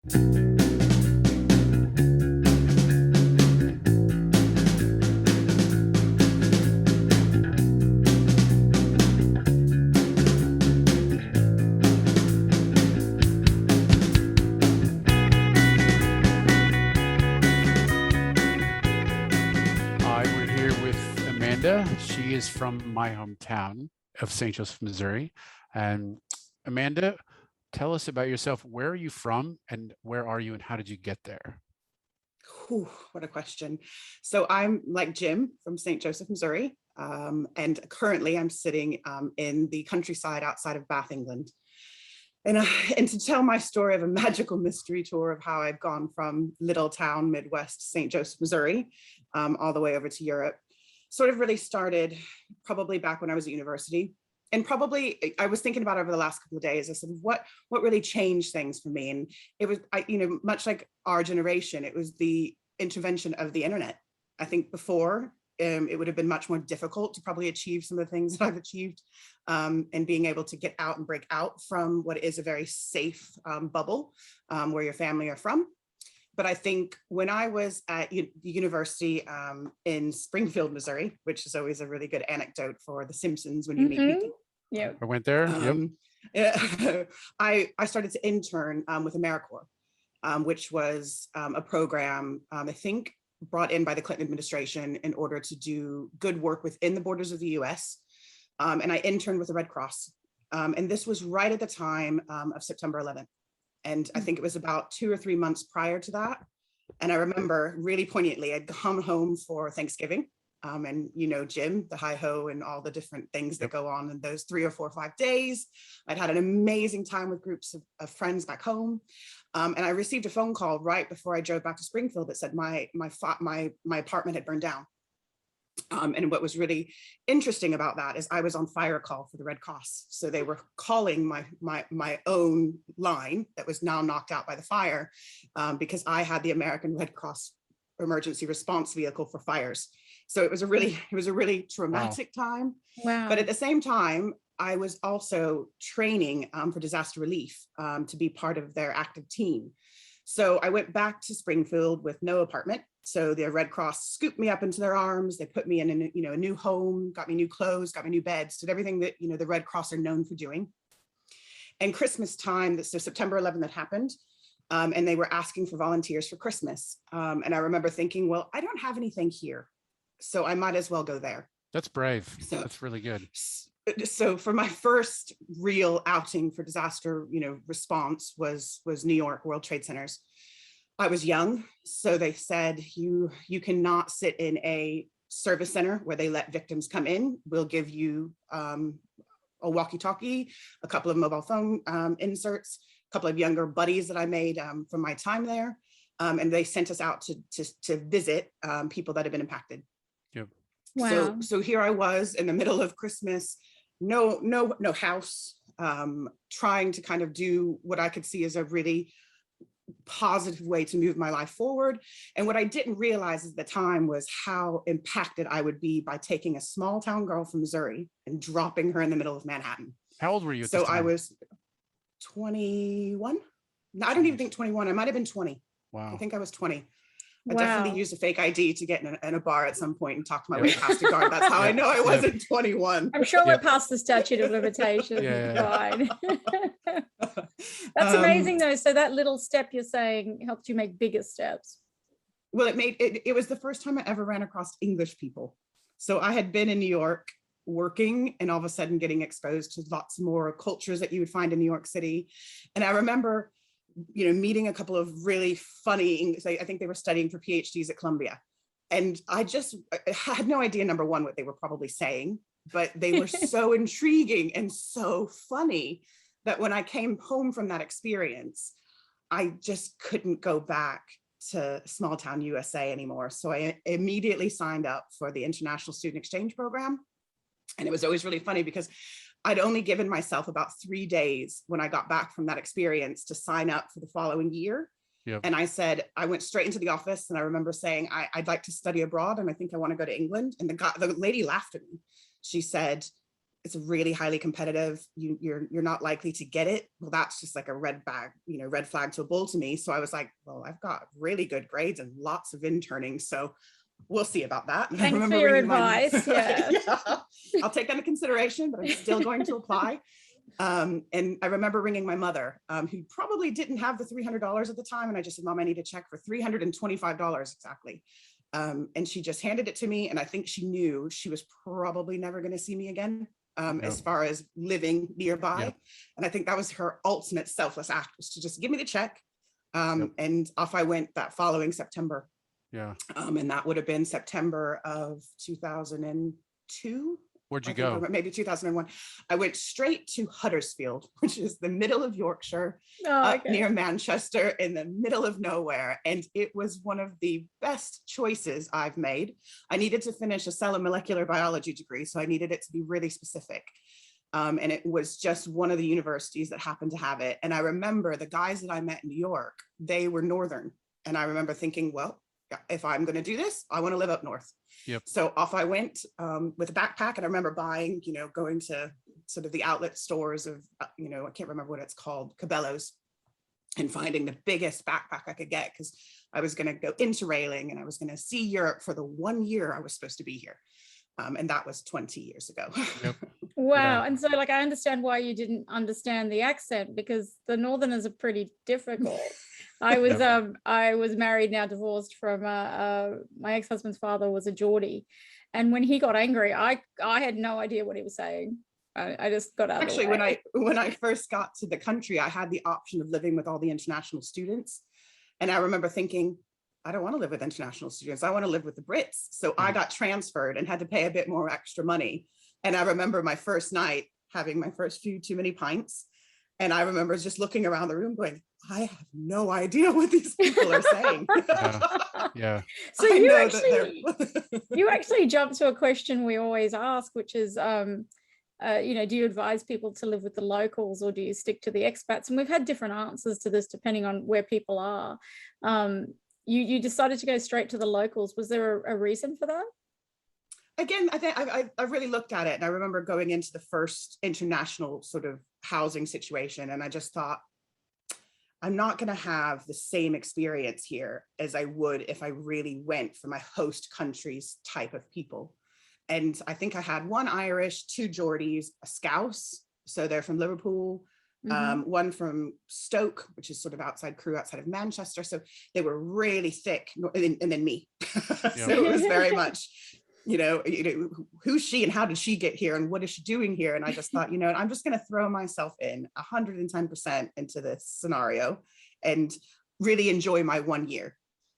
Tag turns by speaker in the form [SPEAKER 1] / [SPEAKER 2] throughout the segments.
[SPEAKER 1] We're here with Amanda. She is from my hometown of St. Joseph, Missouri. And Amanda, tell us about yourself. Where are you from and where are you and how did you get there?
[SPEAKER 2] Whew, what a question. So I'm like Jim from St. Joseph, Missouri. And currently I'm sitting in the countryside outside of Bath, England. And to tell my story of a magical mystery tour of how I've gone from little town Midwest St. Joseph, Missouri, all the way over to Europe, sort of really started probably back when I was at university. And probably I was thinking about it over the last couple of days. I said, what really changed things for me? And it was, much like our generation, it was the intervention of the internet. I think before it would have been much more difficult to probably achieve some of the things that I've achieved, and being able to get out and break out from what is a very safe bubble where your family are from. But I think when I was at the university in Springfield, Missouri, which is always a really good anecdote for The Simpsons when you meet people.
[SPEAKER 1] Yeah, I went there.
[SPEAKER 2] Yeah, I started to intern with AmeriCorps, which was a program, I think, brought in by the Clinton administration in order to do good work within the borders of the US. And I interned with the Red Cross. And this was right at the time of September 11th. And I think it was about 2 or 3 months prior to that. And I remember really poignantly, I'd come home for Thanksgiving. And Jim, the hi-ho and all the different things that go on in those 3 or 4 or 5 days. I'd had an amazing time with groups of friends back home. And I received a phone call right before I drove back to Springfield that said my apartment had burned down. And what was really interesting about that is I was on fire call for the Red Cross. So they were calling my own line that was now knocked out by the fire, because I had the American Red Cross emergency response vehicle for fires. So it was a really traumatic time.
[SPEAKER 3] Wow.
[SPEAKER 2] But at the same time, I was also training for disaster relief to be part of their active team. So I went back to Springfield with no apartment. So the Red Cross scooped me up into their arms. They put me in a new home, got me new clothes, got me new beds, did everything that the Red Cross are known for doing. And Christmas time, so September 11th that happened, and they were asking for volunteers for Christmas. And I remember thinking, well, I don't have anything here, so I might as well go there.
[SPEAKER 1] That's brave. So, that's really good.
[SPEAKER 2] So for my first real outing for disaster, response was New York, World Trade Centers. I was young, so they said, you cannot sit in a service center where they let victims come in. We'll give you a walkie-talkie, a couple of mobile phone inserts, a couple of younger buddies that I made from my time there. And they sent us out to visit people that had been impacted.
[SPEAKER 1] Yep.
[SPEAKER 3] Wow.
[SPEAKER 2] So here I was in the middle of Christmas, no house, trying to kind of do what I could see as a really positive way to move my life forward. And what I didn't realize at the time was how impacted I would be by taking a small town girl from Missouri and dropping her in the middle of Manhattan.
[SPEAKER 1] How old were you at
[SPEAKER 2] So
[SPEAKER 1] this time?
[SPEAKER 2] I was 21. No, I don't even think 21. I might have been 20.
[SPEAKER 1] Wow.
[SPEAKER 2] I think I was 20. I
[SPEAKER 3] Wow.
[SPEAKER 2] definitely used a fake ID to get in a bar at some point and talk to my way past a guard. That's how I know I wasn't 21.
[SPEAKER 3] I'm sure we're past the statute of limitations. Fine. That's amazing though. So that little step you're saying helped you make bigger steps.
[SPEAKER 2] Well, it was the first time I ever ran across English people. So I had been in New York working and all of a sudden getting exposed to lots more cultures that you would find in New York City. And I remember meeting a couple of really funny English, I think they were studying for PhDs at Columbia. And I had no idea, number one, what they were probably saying, but they were so intriguing and so funny that when I came home from that experience, I just couldn't go back to small town USA anymore. So I immediately signed up for the International Student Exchange Program. And it was always really funny because I'd only given myself about 3 days when I got back from that experience to sign up for the following year.
[SPEAKER 1] Yep.
[SPEAKER 2] And I said, I went straight into the office and I remember saying, I'd like to study abroad and I think I want to go to England. And the lady laughed at me. She said, it's really highly competitive. You're not likely to get it. Well, that's just like a red flag to a bull to me. So I was like, well, I've got really good grades and lots of interning, so we'll see about that. And
[SPEAKER 3] Thanks for your advice. Yeah.
[SPEAKER 2] I'll take that into consideration, but I'm still going to apply. And I remember ringing my mother, who probably didn't have the $300 at the time. And I just said, Mom, I need a check for $325 exactly. And she just handed it to me. And I think she knew she was probably never going to see me again, as far as living nearby. Yep. And I think that was her ultimate selfless act, was to just give me the check. And off I went that following September.
[SPEAKER 1] Yeah.
[SPEAKER 2] And that would have been September of 2002.
[SPEAKER 1] Where'd you go?
[SPEAKER 2] Maybe 2001. I went straight to Huddersfield, which is the middle of Yorkshire, near Manchester, in the middle of nowhere. And it was one of the best choices I've made. I needed to finish a cell and molecular biology degree, so I needed it to be really specific. And it was just one of the universities that happened to have it. And I remember the guys that I met in New York, they were Northern. And I remember thinking, well, if I'm going to do this, I want to live up north. Yep. So off I went with a backpack. And I remember buying, going to sort of the outlet stores of, I can't remember what it's called, Cabela's, and finding the biggest backpack I could get, because I was going to go interrailing and I was going to see Europe for the 1 year I was supposed to be here. And that was 20 years ago.
[SPEAKER 1] Yep.
[SPEAKER 3] Wow.
[SPEAKER 1] Yeah.
[SPEAKER 3] And so I understand why you didn't understand the accent, because the Northerners are pretty difficult. I was married, now divorced, from my ex-husband's father was a Geordie, and when he got angry, I had no idea what he was saying. I just got out.
[SPEAKER 2] Actually, when I first got to the country, I had the option of living with all the international students, and I remember thinking, I don't want to live with international students. I want to live with the Brits. So I got transferred and had to pay a bit more extra money. And I remember my first night having my first few too many pints. And I remember just looking around the room going, I have no idea what these people are saying.
[SPEAKER 1] Yeah.
[SPEAKER 3] So you actually jumped to a question we always ask, which is, do you advise people to live with the locals, or do you stick to the expats? And we've had different answers to this depending on where people are. You decided to go straight to the locals. Was there a reason for that?
[SPEAKER 2] Again, I think I really looked at it, and I remember going into the first international sort of housing situation, and I just thought, I'm not going to have the same experience here as I would if I really went for my host country's type of people. And I think I had one Irish, two Geordies, a Scouse, so they're from Liverpool, one from Stoke, which is sort of outside of Manchester. So they were really thick, and then me. So it was very much, who's she and how did she get here and what is she doing here? And I just thought, I'm just going to throw myself in 110% into this scenario and really enjoy my 1 year.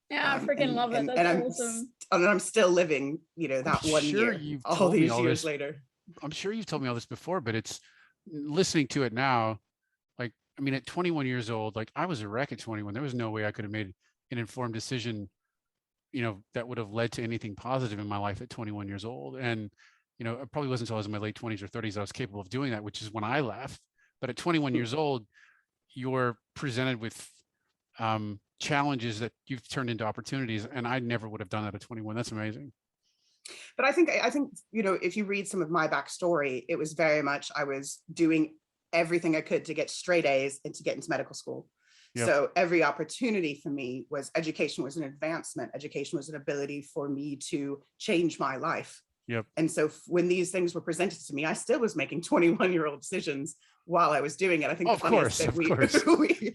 [SPEAKER 3] Yeah, I freaking love it. That's awesome.
[SPEAKER 2] And I'm still living, that 1 year, all these years later.
[SPEAKER 1] I'm sure you've told me all this before, but it's listening to it now. At 21 years old, I was a wreck at 21. There was no way I could have made an informed decision, that would have led to anything positive in my life at 21 years old. And, it probably wasn't until I was in my late 20s or 30s I was capable of doing that, which is when I left. But at 21 years old, you're presented with challenges that you've turned into opportunities. And I never would have done that at 21. That's amazing.
[SPEAKER 2] But I think, if you read some of my backstory, it was very much, I was doing everything I could to get straight A's and to get into medical school. Yep. So every opportunity for me was education was an advancement. Education was an ability for me to change my life.
[SPEAKER 1] Yep.
[SPEAKER 2] And so when these things were presented to me, I still was making 21-year-old decisions while I was doing it. I think
[SPEAKER 1] of course.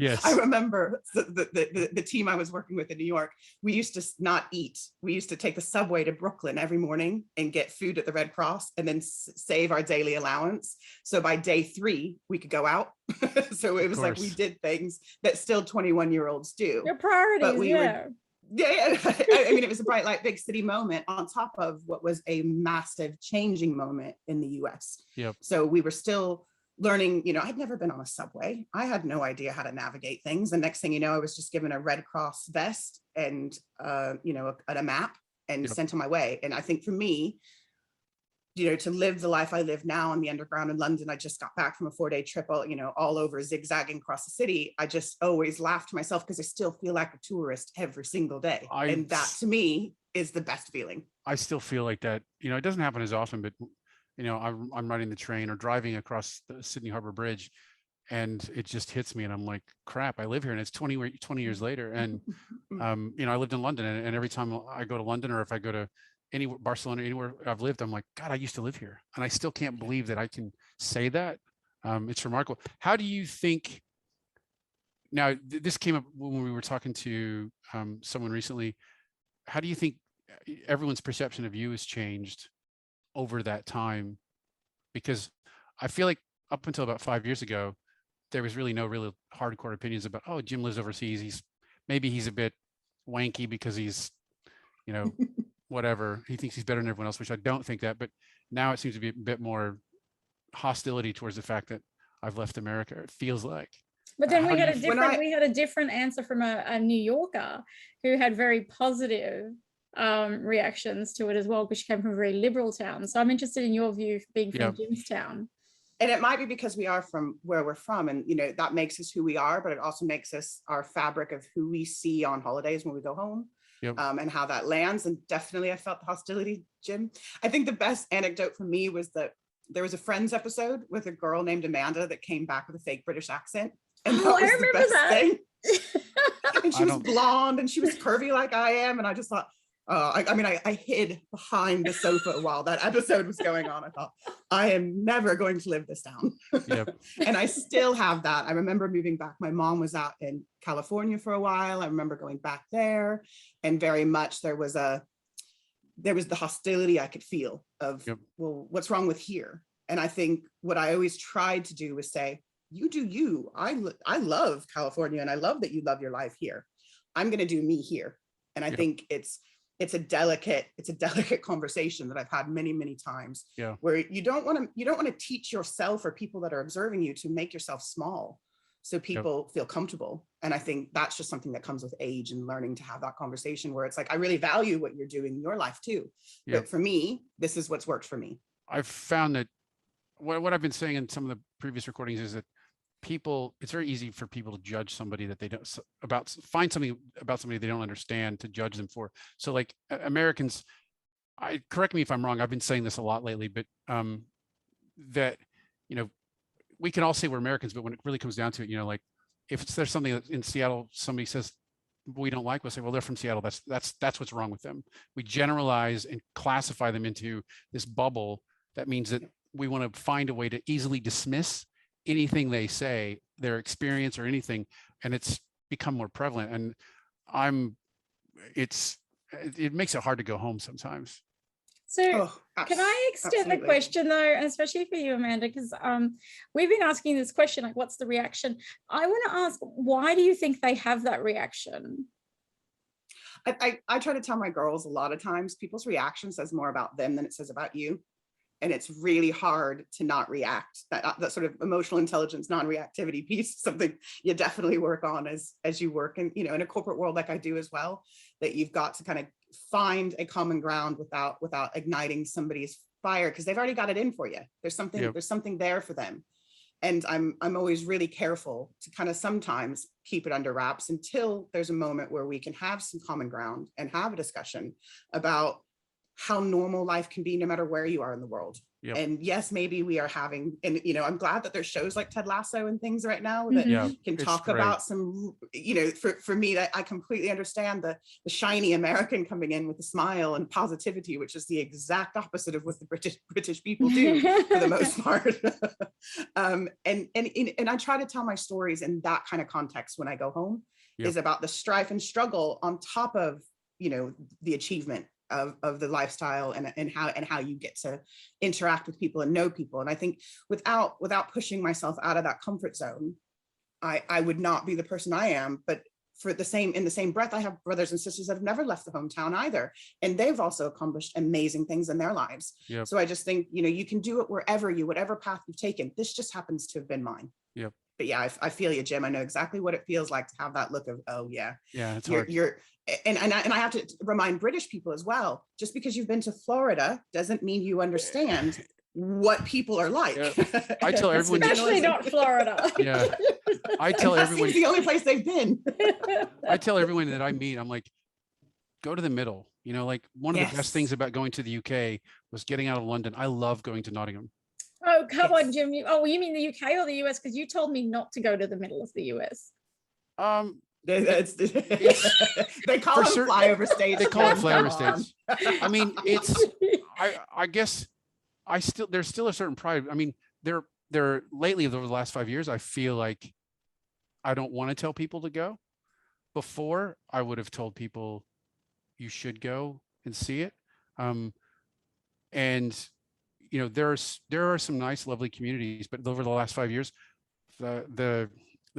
[SPEAKER 1] Yes.
[SPEAKER 2] I remember the team I was working with in New York, we used to not eat. We used to take the subway to Brooklyn every morning and get food at the Red Cross and then save our daily allowance. So by day 3, we could go out. So it was like we did things that still 21-year-olds do.
[SPEAKER 3] Your priorities,
[SPEAKER 2] it was a bright light, big city moment on top of what was a massive changing moment in the US.
[SPEAKER 1] Yep. So
[SPEAKER 2] we were still learning, I'd never been on a subway. I had no idea how to navigate things. And next thing you know, I was just given a Red Cross vest and, a map and sent on my way. And I think for me, to live the life I live now on the underground in London, I just got back from a 4-day trip, all over zigzagging across the city. I just always laugh to myself because I still feel like a tourist every single day. And that to me is the best feeling.
[SPEAKER 1] I still feel like that, it doesn't happen as often, but I'm riding the train or driving across the Sydney Harbor Bridge, and it just hits me, and I'm like, crap, I live here, and it's 20 years later. And I lived in London, and every time I go to London, or if I go to Barcelona, anywhere I've lived, I'm like, God, I used to live here, and I still can't believe that I can say that. It's remarkable. How do you think? Now, this came up when we were talking to someone recently. How do you think everyone's perception of you has changed over that time? Because I feel like up until about 5 years ago, there was really no really hardcore opinions about, oh, Jim lives overseas. He's a bit wanky because he's, whatever. He thinks he's better than everyone else, which I don't think that. But now it seems to be a bit more hostility towards the fact that I've left America. It feels like.
[SPEAKER 3] But then we had a different answer from a New Yorker who had very positive reactions to it as well, because she came from a very liberal town. So I'm interested in your view being from Jim's town.
[SPEAKER 2] And it might be because we are from where we're from, and that makes us who we are, but it also makes us our fabric of who we see on holidays when we go home. And how that lands. And definitely I felt the hostility, Jim. I think the best anecdote for me was that there was a Friends episode with a girl named Amanda that came back with a fake British accent. And that was the best thing. And she was blonde and she was curvy like I am. And I just thought, I hid behind the sofa while that episode was going on. I thought, I am never going to live this down. And I still have that. I remember moving back. My mom was out in California for a while. I remember going back there, and very much there was the hostility I could feel of, well, what's wrong with here? And I think what I always tried to do was say, you do you. I love California, and I love that you love your life here. I'm going to do me here. And I think it's a delicate conversation that I've had many, many times, where you don't want to teach yourself or people that are observing you to make yourself small so people feel comfortable. And I think that's just something that comes with age and learning to have that conversation where it's like, I really value what you're doing in your life too. But for me, this is what's worked for me.
[SPEAKER 1] I've found that what I've been saying in some of the previous recordings is that it's very easy for people to judge somebody that they don't find something about somebody they don't understand to judge them for. So like Americans, correct me if I'm wrong, I've been saying this a lot lately, but that, we can all say we're Americans, but when it really comes down to it, like if there's something that in Seattle, somebody says we don't like, we'll say, well, they're from Seattle. That's what's wrong with them. We generalize and classify them into this bubble. That means that we want to find a way to easily dismiss anything they say, their experience or anything, and it's become more prevalent. And it makes it hard to go home sometimes.
[SPEAKER 3] So can I extend the question though, and especially for you, Amanda, because we've been asking this question, like, what's the reaction? I want to ask, why do you think they have that reaction?
[SPEAKER 2] I try to tell my girls a lot of times, people's reaction says more about them than it says about you. And it's really hard to not react. That sort of emotional intelligence, non-reactivity piece is something you definitely work on as you work in, in a corporate world like I do as well, that you've got to kind of find a common ground without igniting somebody's fire, because they've already got it in for you. There's something there for them. And I'm always really careful to kind of sometimes keep it under wraps until there's a moment where we can have some common ground and have a discussion about how normal life can be no matter where you are in the world. And yes, maybe we are having, and I'm glad that there's shows like Ted Lasso and things right now that can talk about some, for me, that I completely understand the shiny American coming in with a smile and positivity, which is the exact opposite of what the British people do for the most part. And I try to tell my stories in that kind of context when I go home, is about the strife and struggle on top of, the achievement of the lifestyle and how you get to interact with people and know people. And I think without pushing myself out of that comfort zone, I would not be the person I am. But in the same breath, I have brothers and sisters that have never left the hometown either. And they've also accomplished amazing things in their lives. So I just think, you can do it whatever path you've taken. This just happens to have been mine. But yeah, I feel you, Jim. I know exactly what it feels like to have that look of, oh yeah,
[SPEAKER 1] it's hard.
[SPEAKER 2] And I have to remind British people as well, just because you've been to Florida doesn't mean you understand what people are like.
[SPEAKER 1] I tell everyone,
[SPEAKER 3] especially not Florida.
[SPEAKER 1] I tell everyone,
[SPEAKER 2] it's the only place they've been.
[SPEAKER 1] I tell everyone that I meet, I'm like, go to the middle. You know, like one of the best things about going to the UK was getting out of London. I love going to Nottingham.
[SPEAKER 3] Oh, come on, Jim. You mean the UK or the US? Because you told me not to go to the middle of the US.
[SPEAKER 2] They call them flyover states.
[SPEAKER 1] They call it flyover states. I mean, I guess there's still a certain pride. I mean, there lately over the last 5 years, I feel like I don't want to tell people to go. Before, I would have told people you should go and see it. And you know, there are some nice, lovely communities, but over the last 5 years, the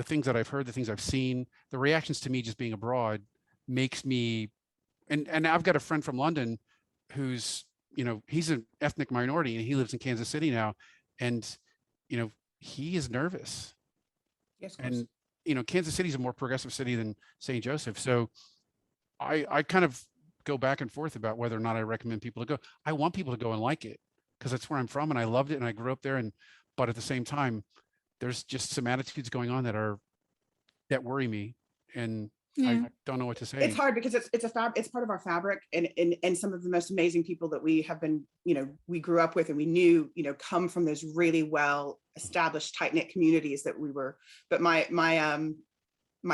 [SPEAKER 1] things that I've heard, the things I've seen, the reactions to me just being abroad makes me, and I've got a friend from London who's, you know, he's an ethnic minority and he lives in Kansas City now. And, you know, he is nervous.
[SPEAKER 2] Yes,
[SPEAKER 1] and, you know, Kansas City is a more progressive city than St. Joseph. So I kind of go back and forth about whether or not I recommend people to go. I want people to go and like it because that's where I'm from and I loved it and I grew up there. But at the same time, there's just some attitudes going on that worry me, and I don't know what to say.
[SPEAKER 2] It's hard because it's part of our fabric, and some of the most amazing people that we have been, you know, we grew up with and we knew, you know, come from those really well established, tight-knit communities that we were. But my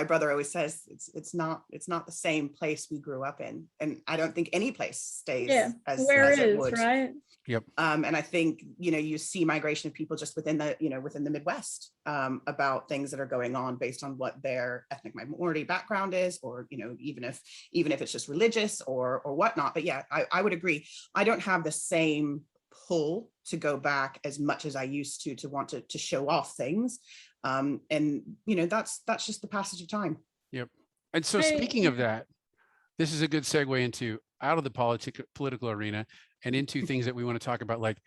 [SPEAKER 2] brother always says it's not the same place we grew up in, and I don't think any place stays as it would. Right.
[SPEAKER 1] Yep.
[SPEAKER 2] And I think, you know, you see migration of people just within the Midwest about things that are going on based on what their ethnic minority background is, or, you know, even if it's just religious or whatnot. But yeah, I would agree. I don't have the same pull to go back as much as I used to want to show off things. And, you know, that's just the passage of time.
[SPEAKER 1] Yep. And so speaking of that, this is a good segue into out of the political arena and into things that we want to talk about. Like,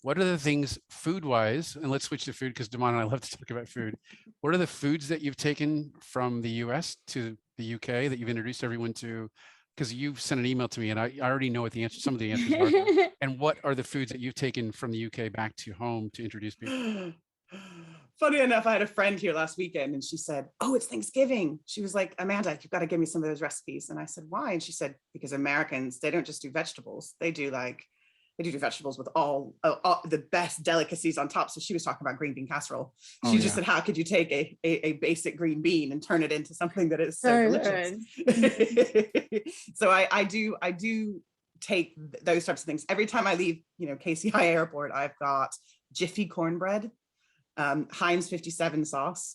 [SPEAKER 1] what are the things food wise, and let's switch to food because Damon and I love to talk about food. What are the foods that you've taken from the US to the UK that you've introduced everyone to? Because you've sent an email to me and I already know what some of the answers are. And what are the foods that you've taken from the UK back to home to introduce people?
[SPEAKER 2] Funny enough, I had a friend here last weekend and she said, "Oh, it's Thanksgiving." She was like, "Amanda, you've got to give me some of those recipes." And I said, "Why?" And she said, "Because Americans, they don't just do vegetables. They do vegetables with all the best delicacies on top." So she was talking about green bean casserole. She just said, "How could you take a basic green bean and turn it into something that is so delicious?" So I do take those types of things. Every time I leave, you know, KCI Airport, I've got Jiffy cornbread, Heinz 57 sauce,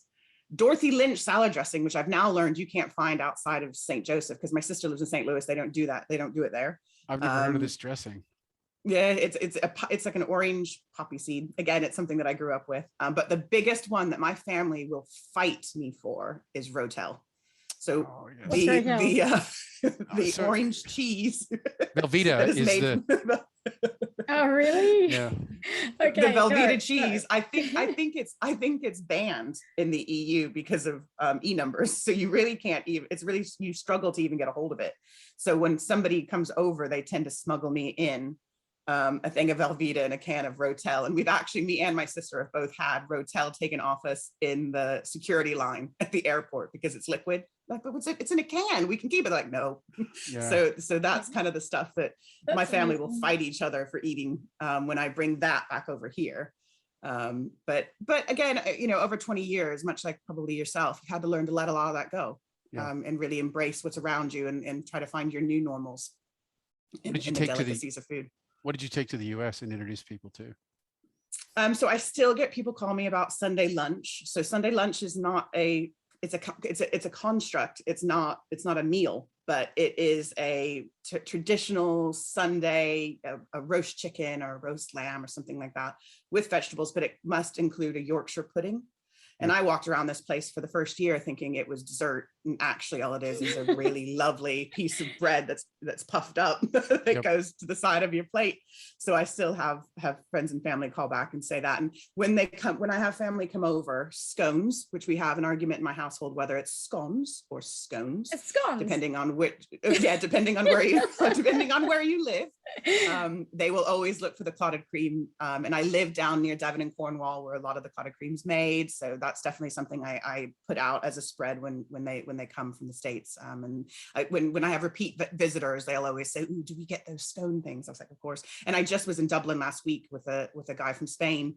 [SPEAKER 2] Dorothy Lynch salad dressing, which I've now learned you can't find outside of St. Joseph because my sister lives in St. Louis. They don't do that. They don't do it there.
[SPEAKER 1] I've never heard of this dressing.
[SPEAKER 2] Yeah, it's like an orange poppy seed. Again, it's something that I grew up with. But the biggest one that my family will fight me for is Rotel. So the orange cheese.
[SPEAKER 1] Velveeta is the.
[SPEAKER 3] Oh really?
[SPEAKER 1] Yeah.
[SPEAKER 2] Okay. The Velveeta cheese. I think it's banned in the EU because of E numbers. So you really can't even. It's really, you struggle to even get a hold of it. So when somebody comes over, they tend to smuggle me in a thing of Velveeta and a can of Rotel. And me and my sister have both had Rotel taken off us in the security line at the airport because it's liquid. Like, but it's in a can. We can keep it. Like, no. Yeah. So that's kind of the stuff that my family will fight each other for eating when I bring that back over here. But again, you know, over 20 years, much like probably yourself, you had to learn to let a lot of that go and really embrace what's around you and try to find your new normals.
[SPEAKER 1] What did you take to the of food? What did you take to the US and introduce people to?
[SPEAKER 2] So I still get people call me about Sunday lunch. So Sunday lunch is not it's a construct. It's not a meal, but it is a traditional Sunday, a roast chicken or a roast lamb or something like that with vegetables, but it must include a Yorkshire pudding. And I walked around this place for the first year thinking it was dessert. And actually all it is a really lovely piece of bread that's puffed up that goes to the side of your plate. So I still have friends and family call back and say that. And when I have family come over, scones, which we have an argument in my household, whether it's scones or scones, depending on where you live. They will always look for the clotted cream. And I live down near Devon and Cornwall where a lot of the clotted cream's made. So that's definitely something I put out as a spread when when they come from the States. And when I have repeat visitors, they'll always say, "Ooh, do we get those scone things?" I was like, "Of course." And I just was in Dublin last week with a guy from Spain.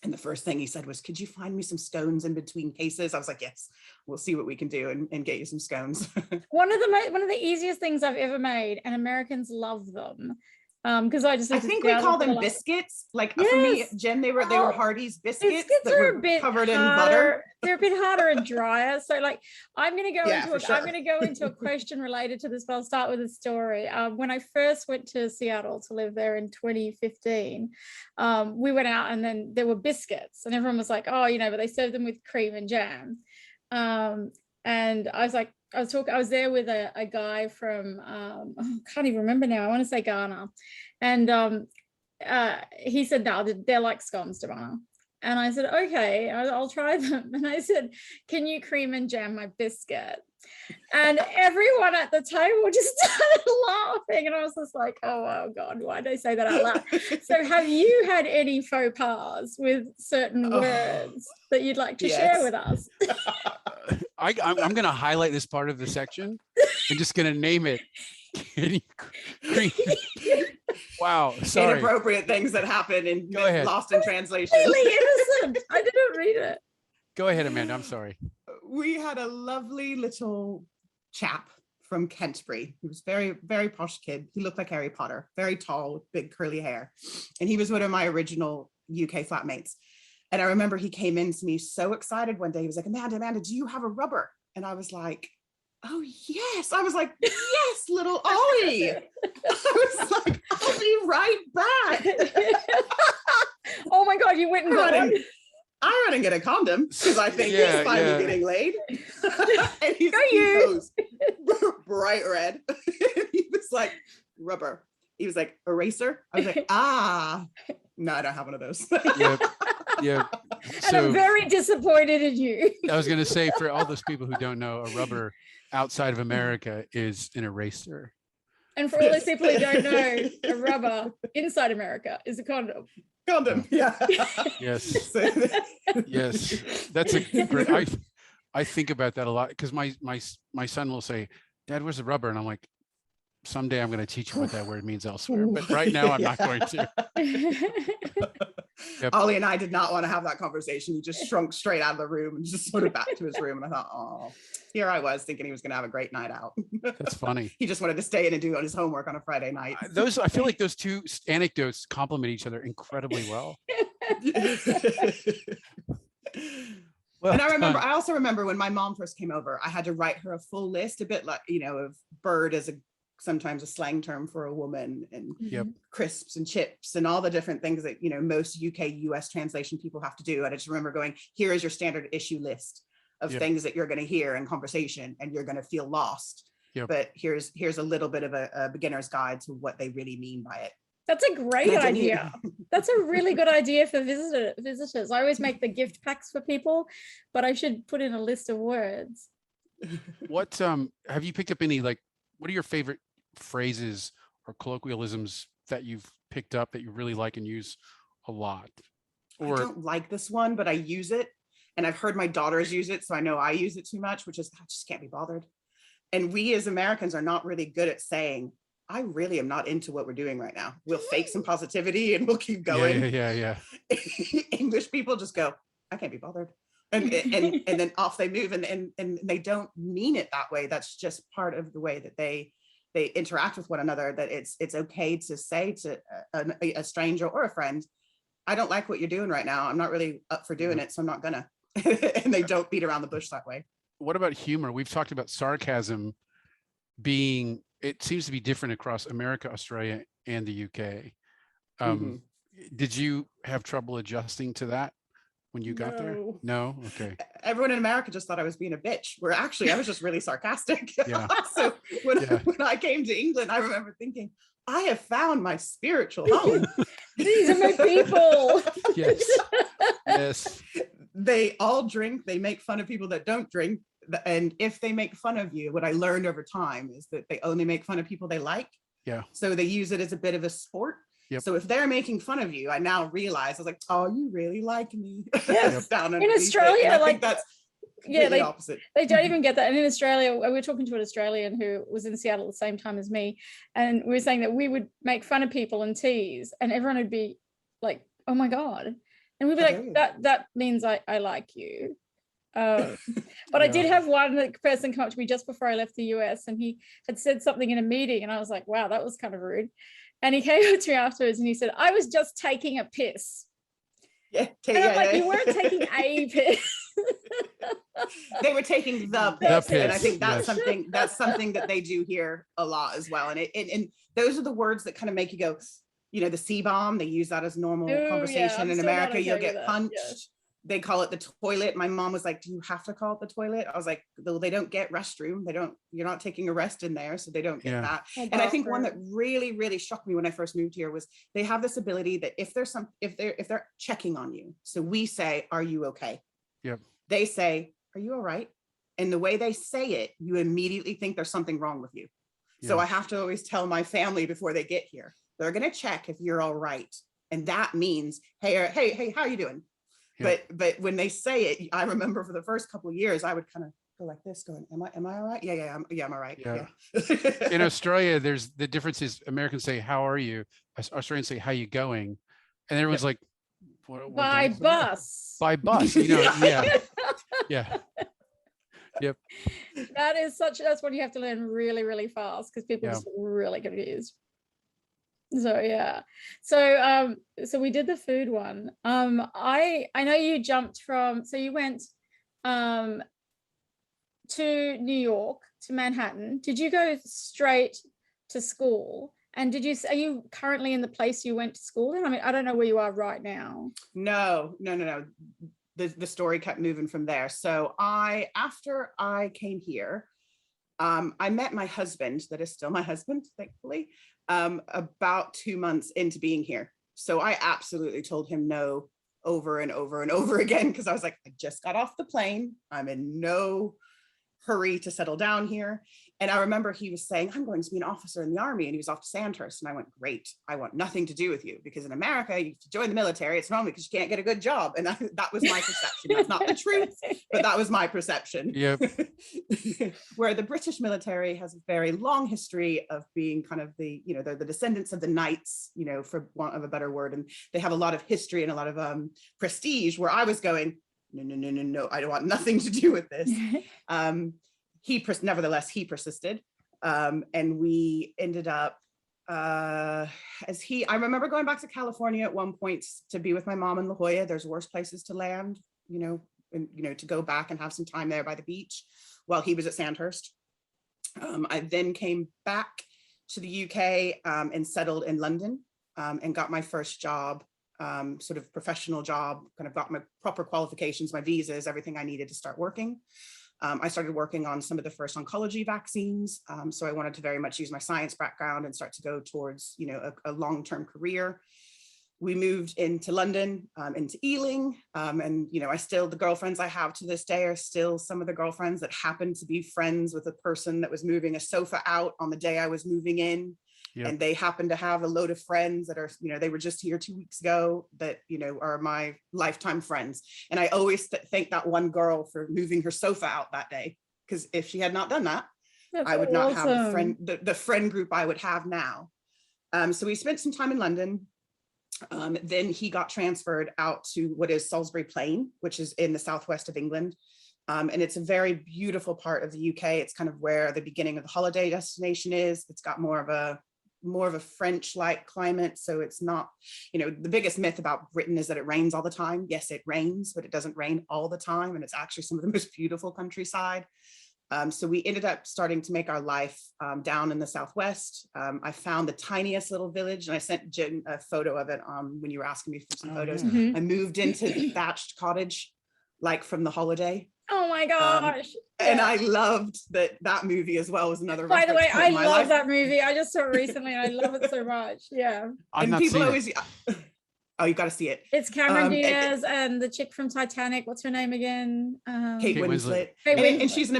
[SPEAKER 2] And the first thing he said was, "Could you find me some scones in between cases?" I was like, "Yes, we'll see what we can do and get you some scones."
[SPEAKER 3] One of the easiest things I've ever made, and Americans love them. Because I think
[SPEAKER 2] we call them biscuits. Like
[SPEAKER 3] yes.
[SPEAKER 2] For me, Jen, they were Hardee's biscuits that
[SPEAKER 3] are
[SPEAKER 2] were
[SPEAKER 3] a bit
[SPEAKER 2] covered
[SPEAKER 3] harder,
[SPEAKER 2] in butter.
[SPEAKER 3] They're a bit harder and drier. So like I'm going to go
[SPEAKER 2] sure.
[SPEAKER 3] into a question related to this, but I'll start with a story. When I first went to Seattle to live there in 2015, we went out and then there were biscuits and everyone was like, "Oh, but they served them with cream and jam." And I was like, I was there with a guy from, I can't even remember now. I want to say Ghana. And he said, "No, they're like scones, Devana." And I said, "Okay, I'll try them." And I said, "Can you cream and jam my biscuit?" And everyone at the table just started laughing. And I was just like, oh God, why did I say that out loud? So have you had any faux pas with certain words that you'd like to share with us?
[SPEAKER 1] I'm going to highlight this part of the section. I'm just going to name it. Wow, sorry.
[SPEAKER 2] Inappropriate things that happen in lost in translation.
[SPEAKER 3] Really innocent. I didn't read it.
[SPEAKER 1] Go ahead, Amanda. I'm sorry.
[SPEAKER 2] We had a lovely little chap from Kentbury. He was very, very posh kid. He looked like Harry Potter, very tall with big curly hair. And he was one of my original UK flatmates. And I remember he came in to me so excited one day. He was like, Amanda, do you have a rubber? And I was like, "Oh, yes." I was like, "Yes, little Ollie." I was like, "I'll be right back."
[SPEAKER 3] Oh my God, you went and got one.
[SPEAKER 2] I went and get a condom because I think he's finally getting laid. And he goes bright red. He was like, "Rubber." He was like, "Eraser." I was like, no, I don't have one of those.
[SPEAKER 1] Yep.
[SPEAKER 3] And I'm very disappointed in you.
[SPEAKER 1] I was going to say, for all those people who don't know, a rubber outside of America is an eraser.
[SPEAKER 3] And for all those people who don't know, a rubber inside America is a condom.
[SPEAKER 2] Condom, yeah.
[SPEAKER 1] Yes. Yes. That's a great, I think about that a lot because my son will say, "Dad, where's the rubber?" And I'm like, someday I'm going to teach you what that word means elsewhere. But right now I'm not going to. Yep.
[SPEAKER 2] Ollie and I did not want to have that conversation. He just shrunk straight out of the room and just sort of back to his room. And I thought, oh, here I was thinking he was going to have a great night out.
[SPEAKER 1] That's funny.
[SPEAKER 2] He just wanted to stay in and do his homework on a Friday night.
[SPEAKER 1] I feel like those two anecdotes complement each other incredibly well.
[SPEAKER 2] Well, and I also remember when my mom first came over, I had to write her a full list, a bit like, of bird as sometimes a slang term for a woman, and crisps and chips and all the different things that, most UK, US translation people have to do. And I just remember going, here is your standard issue list of things that you're going to hear in conversation and you're going to feel lost. But here's a little bit of a beginner's guide to what they really mean by it.
[SPEAKER 3] That's a great idea. That's a really good idea for visitors. I always make the gift packs for people, but I should put in a list of words.
[SPEAKER 1] What have you picked up any, what are your favorite phrases or colloquialisms that you've picked up that you really like and use a lot? Or
[SPEAKER 2] I don't like this one, but I use it, and I've heard my daughters use it, so I know I use it too much, which is, I just can't be bothered. And we as Americans are not really good at saying, I really am not into what we're doing right now. We'll fake some positivity and we'll keep going.
[SPEAKER 1] Yeah.
[SPEAKER 2] English people just go, I can't be bothered. And then off they move, and they don't mean it that way. That's just part of the way that they interact with one another, that it's okay to say to a stranger or a friend, I don't like what you're doing right now. I'm not really up for doing it, so I'm not gonna. And they don't beat around the bush that way.
[SPEAKER 1] What about humor? We've talked about sarcasm being, it seems to be different across America, Australia, and the UK. Did you have trouble adjusting to that when you got there? No? Okay.
[SPEAKER 2] Everyone in America just thought I was being a bitch, where actually I was just really sarcastic. So when I came to England, I remember thinking, I have found my spiritual home.
[SPEAKER 3] These are my people.
[SPEAKER 1] Yes.
[SPEAKER 2] They all drink. They make fun of people that don't drink. And if they make fun of you, what I learned over time is that they only make fun of people they like. Yeah. So they use it as a bit of a sport. Yep. So if they're making fun of you, I now realize, I was like, oh, you really like me.
[SPEAKER 3] Yes. Down in Australia,
[SPEAKER 2] I think that's completely opposite.
[SPEAKER 3] They don't even get that. And in Australia, we were talking to an Australian who was in Seattle at the same time as me, and we were saying that we would make fun of people and tease, and everyone would be like, "Oh my god," and we'd be like, "That means I like you." But I did have one person come up to me just before I left the US, and he had said something in a meeting, and I was like, "Wow, that was kind of rude." And he came up to me afterwards, and he said, "I was just taking a piss."
[SPEAKER 2] Yeah,
[SPEAKER 3] and I'm like, you weren't taking a piss.
[SPEAKER 2] They were taking the piss. And I think that's something that they do here a lot as well. And those are the words that kind of make you go, you know, the C-bomb, they use that as normal conversation. In America, you'll get punched. Yeah. They call it the toilet. My mom was like, "Do you have to call it the toilet?" I was like, "Well, they don't get restroom. You're not taking a rest in there, so they don't get that." And I think one that really, really shocked me when I first moved here was they have this ability that if they're checking on you, so we say, "Are you okay?"
[SPEAKER 1] Yep.
[SPEAKER 2] They say, "Are you all right?" And the way they say it, you immediately think there's something wrong with you. Yeah. So I have to always tell my family before they get here, they're going to check if you're all right. And that means, hey, how are you doing? But when they say it, I remember for the first couple of years, I would kind of go like this, going, "Am I all right? Yeah, I'm all right." Yeah.
[SPEAKER 1] In Australia, there's the difference is Americans say, "How are you?" Australians say, "How you going?" And everyone's like,
[SPEAKER 3] by bus.
[SPEAKER 1] By bus, you know, yeah. Yep.
[SPEAKER 3] That's what you have to learn really, really fast, because people are just really confused. So yeah, so we did the food one. I know you jumped from, so you went to New York, to Manhattan. Did you go straight to school? And are you currently in the place you went to school in? I mean, I don't know where you are right now.
[SPEAKER 2] No. The story kept moving from there. So after I came here, I met my husband, that is still my husband, thankfully, about 2 months into being here. So I absolutely told him no over and over and over again, because I was like, I just got off the plane. I'm in no hurry to settle down here. And I remember he was saying, "I'm going to be an officer in the Army," and he was off to Sandhurst. And I went, "Great, I want nothing to do with you, because in America, you join the military, it's normally because you can't get a good job." And that was my perception. That's not the truth, but that was my perception.
[SPEAKER 1] Yep.
[SPEAKER 2] Where the British military has a very long history of being kind of the descendants of the knights, for want of a better word. And they have a lot of history and a lot of prestige, where I was going, no, I don't want nothing to do with this. Nevertheless, he persisted. And we ended up, I remember going back to California at one point to be with my mom in La Jolla. There's worse places to land, to go back and have some time there by the beach while he was at Sandhurst. I then came back to the UK and settled in London and got my first job, sort of professional job, kind of got my proper qualifications, my visas, everything I needed to start working. I started working on some of the first oncology vaccines. So I wanted to very much use my science background and start to go towards, a long-term career. We moved into London, into Ealing. And, the girlfriends I have to this day are still some of the girlfriends that happened to be friends with a person that was moving a sofa out on the day I was moving in. Yep. And they happen to have a load of friends that are, they were just here 2 weeks ago that, are my lifetime friends. And I always thank that one girl for moving her sofa out that day, because if she had not done that, I would not have the friend group I would have now. So we spent some time in London. Then he got transferred out to what is Salisbury Plain, which is in the southwest of England. And it's a very beautiful part of the UK. It's kind of where the beginning of the holiday destination is. It's got more of a French-like climate. So it's not, the biggest myth about Britain is that it rains all the time. Yes, it rains, but it doesn't rain all the time. And it's actually some of the most beautiful countryside. So we ended up starting to make our life down in the southwest. I found the tiniest little village, and I sent Jen a photo of it when you were asking me for some photos. Yeah. Mm-hmm. I moved into the thatched cottage, like from The Holiday.
[SPEAKER 3] Oh my gosh.
[SPEAKER 2] And I loved that movie as well. Was another.
[SPEAKER 3] By the way, I love that movie. I just saw it recently and I love it so much. Yeah.
[SPEAKER 2] And people always, Oh, you got to see it.
[SPEAKER 3] It's Cameron Diaz and the chick from Titanic. What's her name again?
[SPEAKER 2] Kate Winslet. And she's an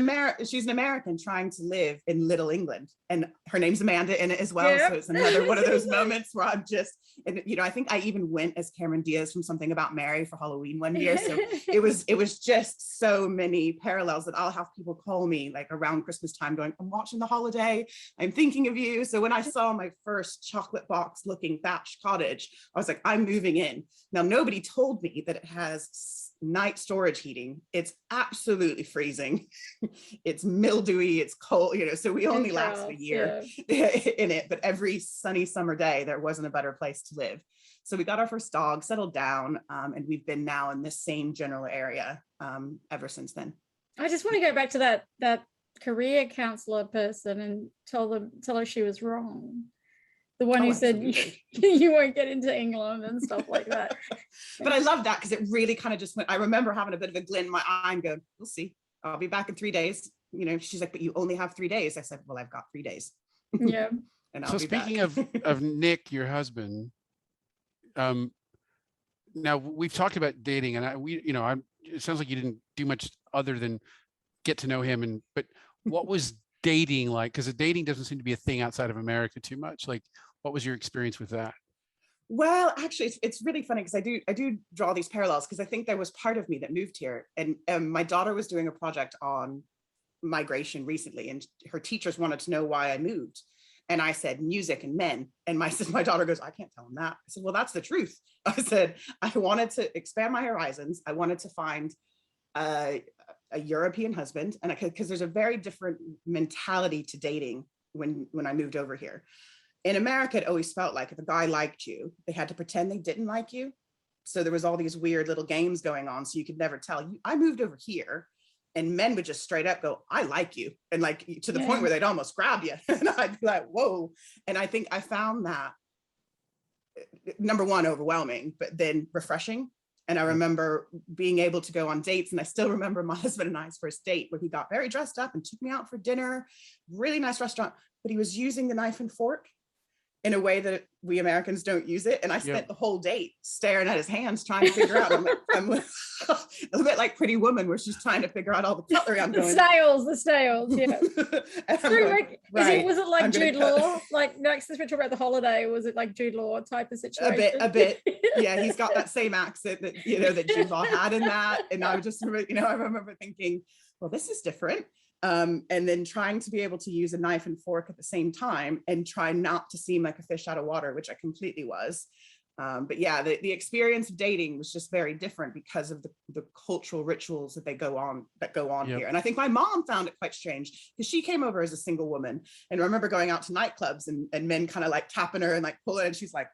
[SPEAKER 2] American trying to live in Little England, and her name's Amanda in it as well. Yep. So it's another one of those moments where I'm just, and you know, I think I even went as Cameron Diaz from Something About Mary for Halloween one year. So it was just so many parallels that I'll have people call me like around Christmas time going, I'm watching The Holiday, I'm thinking of you. So when I saw my first chocolate box looking thatched cottage, I was like, I'm moving in. Now, nobody told me that it has night storage heating. It's absolutely freezing. It's mildewy, it's cold, you know, so we only lasted a year in it, but every sunny summer day, there wasn't a better place to live. So we got our first dog, settled down, and we've been now in this same general area ever since then.
[SPEAKER 3] I just want to go back to that career counselor person and tell her she was wrong. The one who said you won't get into England and stuff like that.
[SPEAKER 2] But I love that because it really kind of just went, I remember having a bit of a glint in my eye and going, we'll see. I'll be back in 3 days. You know, she's like, but you only have 3 days. I said, well, I've got 3 days.
[SPEAKER 3] Yeah.
[SPEAKER 2] And I'll
[SPEAKER 1] so
[SPEAKER 2] be
[SPEAKER 1] speaking
[SPEAKER 2] back.
[SPEAKER 1] of Nick, your husband, now we've talked about dating, and it sounds like you didn't do much other than get to know him. But what was dating like? Because dating doesn't seem to be a thing outside of America too much. Like, what was your experience with that?
[SPEAKER 2] Well, actually, it's really funny because I do draw these parallels because I think there was part of me that moved here, and my daughter was doing a project on migration recently, and her teachers wanted to know why I moved. And I said, music and men. And my daughter goes, I can't tell them that. I said, well, that's the truth. I said, I wanted to expand my horizons. I wanted to find a European husband. And because there's a very different mentality to dating when I moved over here. In America, it always felt like if a guy liked you, they had to pretend they didn't like you. So there was all these weird little games going on. So you could never tell. I moved over here. And men would just straight up go, I like you. And like to the point where they'd almost grab you. And I'd be like, whoa. And I think I found that, number one, overwhelming, but then refreshing. And I remember being able to go on dates. And I still remember my husband and I's first date where he got very dressed up and took me out for dinner, really nice restaurant, but he was using the knife and fork in a way that we Americans don't use it. And I spent the whole date staring at his hands, trying to figure out, I'm a bit like Pretty Woman, where she's trying to figure out all the cutlery I'm doing.
[SPEAKER 3] The snails, yeah. Was it like Jude Law? Like, next to talk about The Holiday, was it like Jude Law type of situation?
[SPEAKER 2] A bit. Yeah, he's got that same accent that, that Jude Law had in that. And I just, I remember thinking, well, this is different. And then trying to be able to use a knife and fork at the same time and try not to seem like a fish out of water, which I completely was. But yeah, the experience of dating was just very different because of the cultural rituals that go on here. And I think my mom found it quite strange because she came over as a single woman. And I remember going out to nightclubs and men kind of like tapping her and like pulling, and she's like,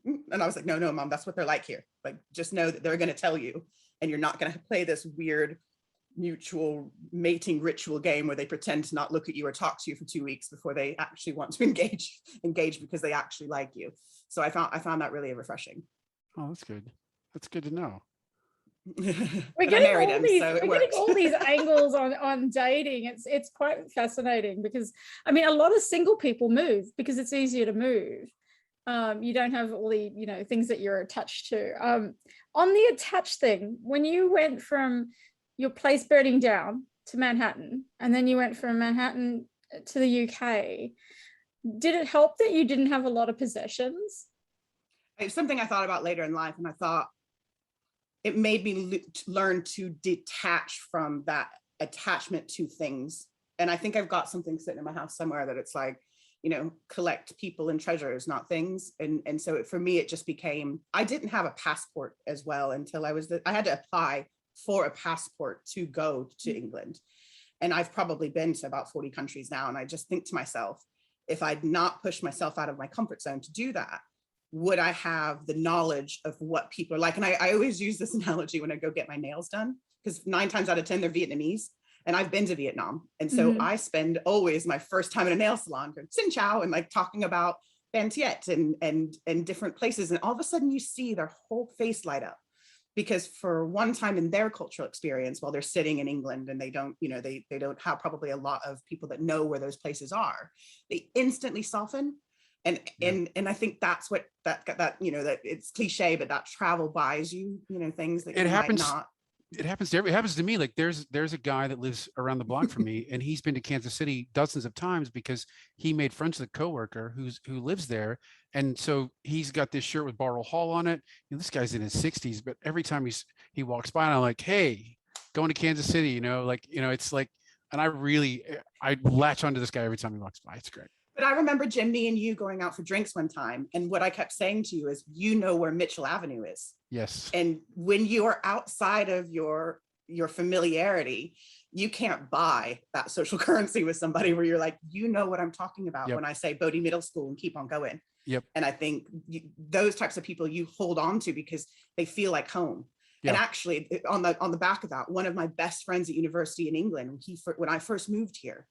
[SPEAKER 2] and I was like, no, Mom, that's what they're like here. Like, just know that they're going to tell you, and you're not going to play this weird mutual mating ritual game where they pretend to not look at you or talk to you for 2 weeks before they actually want to engage because they actually like you. So I found that really refreshing.
[SPEAKER 1] Oh, that's good. That's good to know.
[SPEAKER 3] We're getting all these angles on dating. It's quite fascinating because I mean, a lot of single people move because it's easier to move. You don't have all the things that you're attached to. On the attached thing, when you went from your place burning down to Manhattan, and then you went from Manhattan to the UK, did it help that you didn't have a lot of possessions?
[SPEAKER 2] It's something I thought about later in life, and I thought it made me learn to detach from that attachment to things. And I think I've got something sitting in my house somewhere that it's like, collect people and treasures, not things. And so for me, it just became, I didn't have a passport as well until I had to apply for a passport to go to England. And I've probably been to about 40 countries now. And I just think to myself, if I'd not pushed myself out of my comfort zone to do that, would I have the knowledge of what people are like? And I always use this analogy when I go get my nails done, because 9 times out of 10, they're Vietnamese. And I've been to Vietnam. And so I spend always my first time in a nail salon going, Xin Chao, and like talking about Ban Tiet and different places. And all of a sudden you see their whole face light up. Because for one time in their cultural experience, while they're sitting in England and they don't, they don't have probably a lot of people that know where those places are, they instantly soften. And I think that's what that you know, that it's cliche, but that travel buys you, you know, things that
[SPEAKER 1] It
[SPEAKER 2] you
[SPEAKER 1] happens.
[SPEAKER 2] might not.
[SPEAKER 1] It happens to me. Like there's a guy that lives around the block from me, and he's been to Kansas City dozens of times because he made friends with a coworker who lives there, and so he's got this shirt with Bartle Hall on it. You know, this guy's in his 60s, but every time he walks by, and I'm like, hey, going to Kansas City, you know, like, you know, it's like, and I latch onto this guy every time he walks by. It's great.
[SPEAKER 2] But I remember, Jim, me and you going out for drinks one time, and what I kept saying to you is, you know where Mitchell Avenue is.
[SPEAKER 1] Yes.
[SPEAKER 2] And when you are outside of your familiarity, you can't buy that social currency with somebody where you're like, you know what I'm talking about when I say Bodie Middle School and keep on going.
[SPEAKER 1] Yep.
[SPEAKER 2] And I think those types of people you hold on to because they feel like home. Yeah. And actually, on the back of that, one of my best friends at university in England, when I first moved here,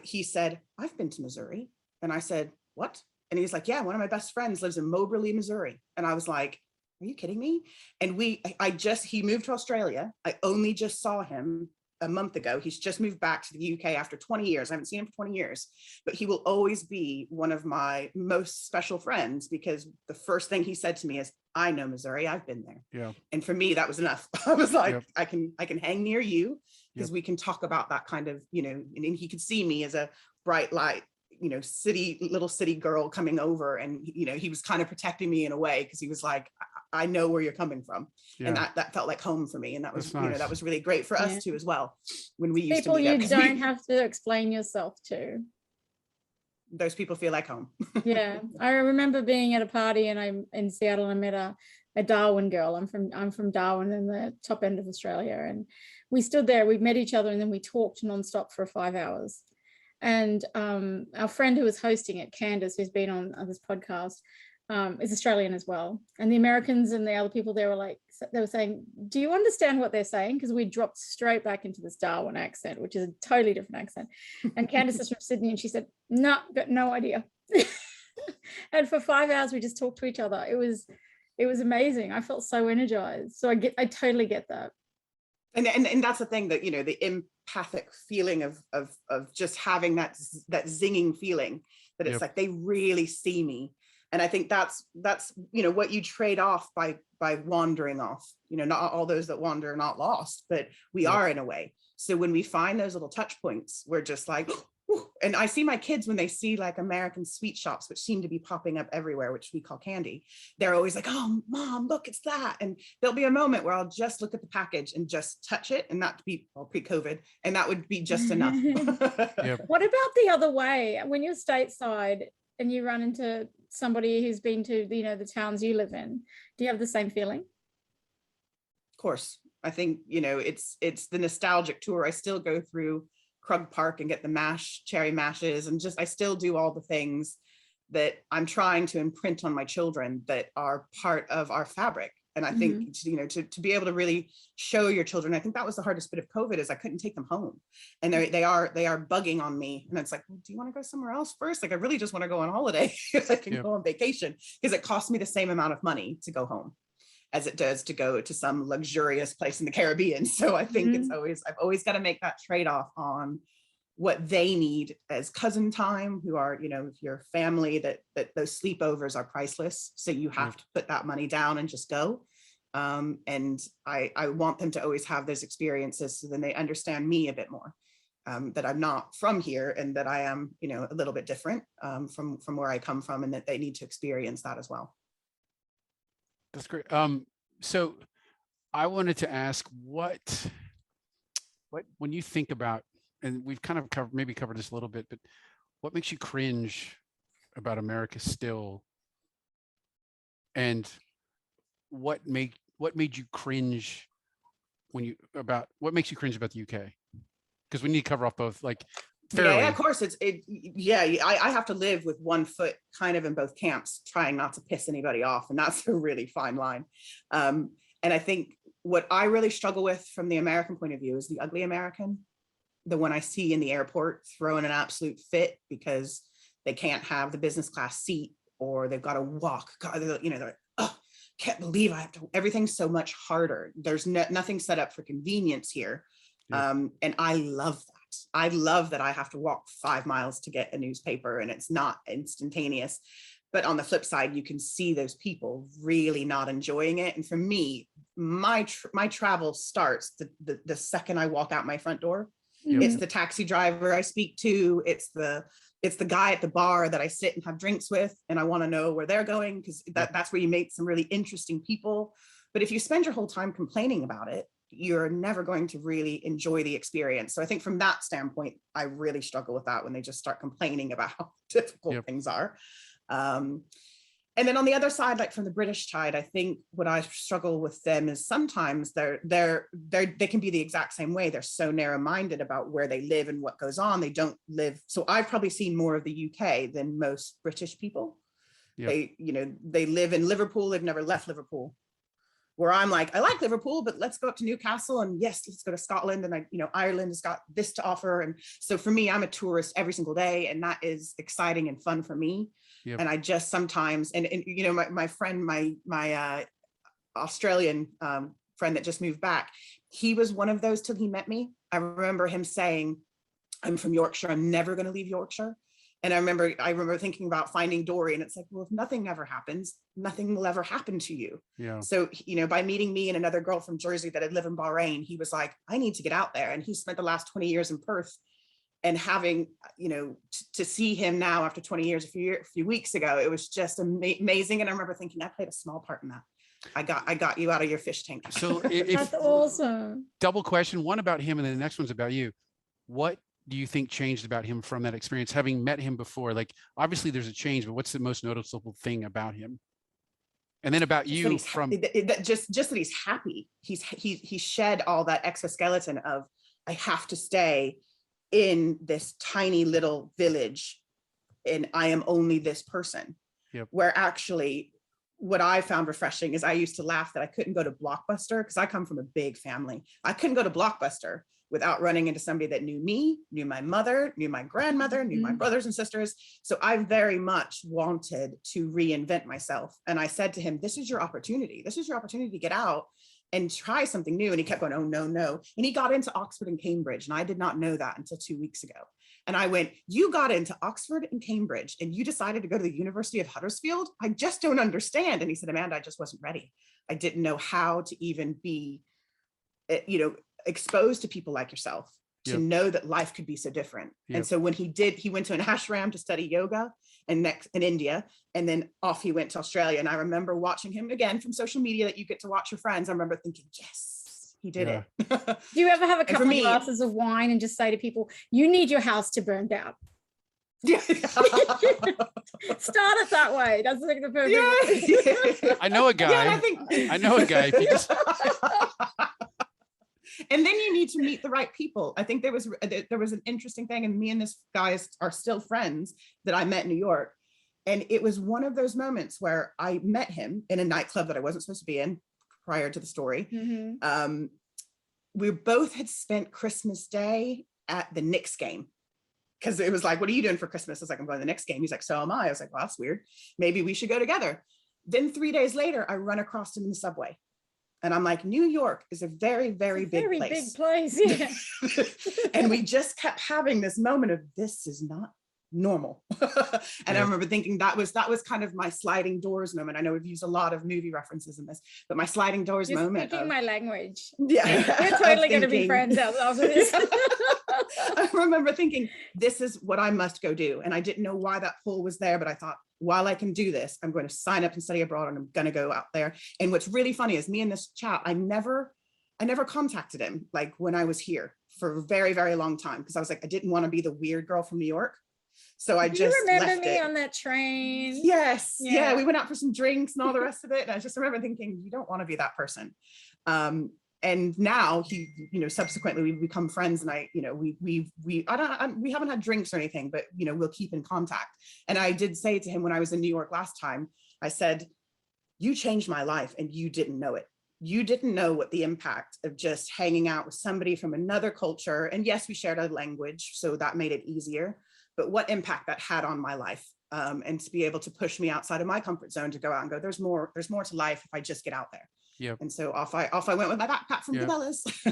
[SPEAKER 2] he said, I've been to Missouri. And I said, what? And he's like, yeah, one of my best friends lives in Moberly, Missouri. And I was like, are you kidding me? And he moved to Australia. I only just saw him a month ago. He's just moved back to the UK after 20 years. I haven't seen him for 20 years, but he will always be one of my most special friends because the first thing he said to me is, I know Missouri, I've been there.
[SPEAKER 1] Yeah. And
[SPEAKER 2] for me, that was enough. I was like, I can hang near you because we can talk about that kind of, you know, and he could see me as a bright light, you know, little city girl coming over. And, you know, he was kind of protecting me in a way because he was like, I know where you're coming from. Yeah. And that felt like home for me. And that was, nice. You know, that was really great for us too, as well. When we used
[SPEAKER 3] people
[SPEAKER 2] to meet
[SPEAKER 3] you don't have to explain yourself to.
[SPEAKER 2] Those people feel like home.
[SPEAKER 3] Yeah. I remember being at a party and I'm in Seattle and I met a Darwin girl. I'm from Darwin in the top end of Australia. And we stood there, we met each other and then we talked nonstop for 5 hours. And our friend who was hosting it, Candace, who's been on this podcast, is Australian as well. And the Americans and the other people there they were saying, do you understand what they're saying? Because we dropped straight back into this Darwin accent, which is a totally different accent. And Candace is from Sydney and she said, no, got no idea. And for 5 hours, we just talked to each other. It was amazing. I felt so energized. So I totally get that.
[SPEAKER 2] And that's the thing that, you know, the empathic feeling of just having that zinging feeling that it's like, they really see me. And I think that's, you know, what you trade off by wandering off, you know, not all those that wander are not lost, but we are in a way. So when we find those little touch points, we're just like, and I see my kids when they see like American sweet shops, which seem to be popping up everywhere, which we call candy. They're always like, oh, Mom, look, it's that. And there'll be a moment where I'll just look at the package and just touch it. And that'd be pre-COVID. And that would be just enough.
[SPEAKER 3] What about the other way? When you're stateside and you run into somebody who's been to, you know, the towns you live in, do you have the same feeling?
[SPEAKER 2] Of course. I think, you know, it's the nostalgic tour. I still go through Krug Park and get the cherry mashes, and I still do all the things that I'm trying to imprint on my children that are part of our fabric. And I think, you know, to be able to really show your children, I think that was the hardest bit of COVID is I couldn't take them home. And they are bugging on me. And it's like, well, do you want to go somewhere else first? Like, I really just want to go on holiday. I can go on vacation, because it costs me the same amount of money to go home as it does to go to some luxurious place in the Caribbean. So I think I've always got to make that trade-off on what they need as cousin time, who are, you know, your family, that those sleepovers are priceless. So you have to put that money down and just go. And I want them to always have those experiences, so then they understand me a bit more, that I'm not from here and that I am, you know, a little bit different from where I come from, and that they need to experience that as well.
[SPEAKER 1] That's great. So I wanted to ask what when you think about, and we've kind of covered this a little bit, but what makes you cringe about America still? And what made you cringe what makes you cringe about the UK? Because we need to cover off both, like, fairly.
[SPEAKER 2] Yeah, of course. I have to live with one foot kind of in both camps, trying not to piss anybody off. And that's a really fine line. And I think what I really struggle with from the American point of view is the ugly American, the one I see in the airport throwing an absolute fit because they can't have the business class seat, or they've got to walk. God, you know, they're like, oh, can't believe I have to, everything's so much harder. There's nothing set up for convenience here. And I love that. I love that I have to walk 5 miles to get a newspaper and it's not instantaneous. But on the flip side, you can see those people really not enjoying it. And for me, my travel starts the second I walk out my front door.
[SPEAKER 3] Mhm.
[SPEAKER 2] It's the taxi driver I speak to. It's the guy at the bar that I sit and have drinks with, and I want to know where they're going, because that's where you meet some really interesting people. But if you spend your whole time complaining about it, you're never going to really enjoy the experience. So I think from that standpoint, I really struggle with that when they just start complaining about how difficult things are. And then on the other side, like from the British side, I think what I struggle with them is sometimes they can be the exact same way. They're so narrow-minded about where they live and what goes on. They don't live. So I've probably seen more of the UK than most British people. Yep. They live in Liverpool. They've never left Liverpool. Where I'm like, I like Liverpool, but let's go up to Newcastle, and yes, let's go to Scotland, and Ireland has got this to offer. And so for me, I'm a tourist every single day, and that is exciting and fun for me. Yep. And I just sometimes, and my friend, my Australian friend that just moved back, he was one of those till he met me. I remember him saying, I'm from Yorkshire, I'm never going to leave Yorkshire. And I remember thinking about Finding Dory, and it's like, well, if nothing ever happens, nothing will ever happen to you. Yeah. So, by meeting me and another girl from Jersey that had lived in Bahrain, he was like, I need to get out there. And he spent the last 20 years in Perth, and having, to see him now after 20 years, a few weeks ago, it was just amazing. And I remember thinking, I played a small part in that. I got you out of your fish tank.
[SPEAKER 1] So
[SPEAKER 3] that's awesome.
[SPEAKER 1] Double question, one about him and then the next one's about you. What do you think changed about him from that experience, having met him before? Like, obviously there's a change, but what's the most noticeable thing about him? And then about you from
[SPEAKER 2] just that he's happy. He shed all that exoskeleton of, I have to stay in this tiny little village and I am only this person. Yep. Where actually what I found refreshing is I used to laugh that I couldn't go to Blockbuster because I come from a big family. I couldn't go to Blockbuster without running into somebody that knew me, knew my mother, knew my grandmother, knew my brothers and sisters. So I very much wanted to reinvent myself. And I said to him, this is your opportunity. This is your opportunity to get out and try something new. And he kept going, oh, no, no. And he got into Oxford and Cambridge. And I did not know that until 2 weeks ago. And I went, you got into Oxford and Cambridge and you decided to go to the University of Huddersfield? I just don't understand. And he said, Amanda, I just wasn't ready. I didn't know how to even be, exposed to people like yourself to know that life could be so different. And so when he went to an ashram to study yoga and next in India, and then off he went to Australia. And I remember watching him again from social media that you get to watch your friends. I remember thinking, yes, he did it.
[SPEAKER 3] Do you ever have a couple of glasses of wine and just say to people, you need your house to burn down? Yeah. Start it that way. That's like the perfect way.
[SPEAKER 1] I know a guy. I know a guy. If you just...
[SPEAKER 2] And then you need to meet the right people. I think there was an interesting thing, and me and this guy are still friends that I met in New York. And it was one of those moments where I met him in a nightclub that I wasn't supposed to be in prior to the story. Mm-hmm. We both had spent Christmas Day at the Knicks game. Because it was like, what are you doing for Christmas? I was like, I'm going to the Knicks game. He's like, so am I. I was like, well, that's weird. Maybe we should go together. Then 3 days later, I run across him in the subway. And I'm like, New York is a very, very big place.
[SPEAKER 3] Very big place, yeah.
[SPEAKER 2] And we just kept having this moment of, this is not normal. And I remember thinking that was kind of my sliding doors moment. I know we've used a lot of movie references in this, but my sliding doors
[SPEAKER 3] You're
[SPEAKER 2] moment.
[SPEAKER 3] Speaking my language.
[SPEAKER 2] Yeah.
[SPEAKER 3] We're totally going to be friends after this.
[SPEAKER 2] I remember thinking, this is what I must go do. And I didn't know why that pull was there, but I thought, while I can do this, I'm going to sign up and study abroad, and I'm going to go out there. And what's really funny is me in this chat, I never contacted him like when I was here for a very, very long time, because I was like, I didn't want to be the weird girl from New York. So I just
[SPEAKER 3] remember
[SPEAKER 2] left
[SPEAKER 3] me
[SPEAKER 2] it.
[SPEAKER 3] on that train.
[SPEAKER 2] Yes. Yeah. We went out for some drinks and all the rest of it. And I just remember thinking, you don't want to be that person. And now he, subsequently we've become friends, and we haven't had drinks or anything, but we'll keep in contact. And I did say to him when I was in New York last time, I said, you changed my life and you didn't know it. You didn't know what the impact of just hanging out with somebody from another culture. And yes, we shared a language, so that made it easier, but what impact that had on my life. And to be able to push me outside of my comfort zone to go out and go, there's more to life if I just get out there.
[SPEAKER 1] Yep.
[SPEAKER 2] And so off I went with my backpack from
[SPEAKER 1] Yep.
[SPEAKER 2] Cabela's.
[SPEAKER 1] So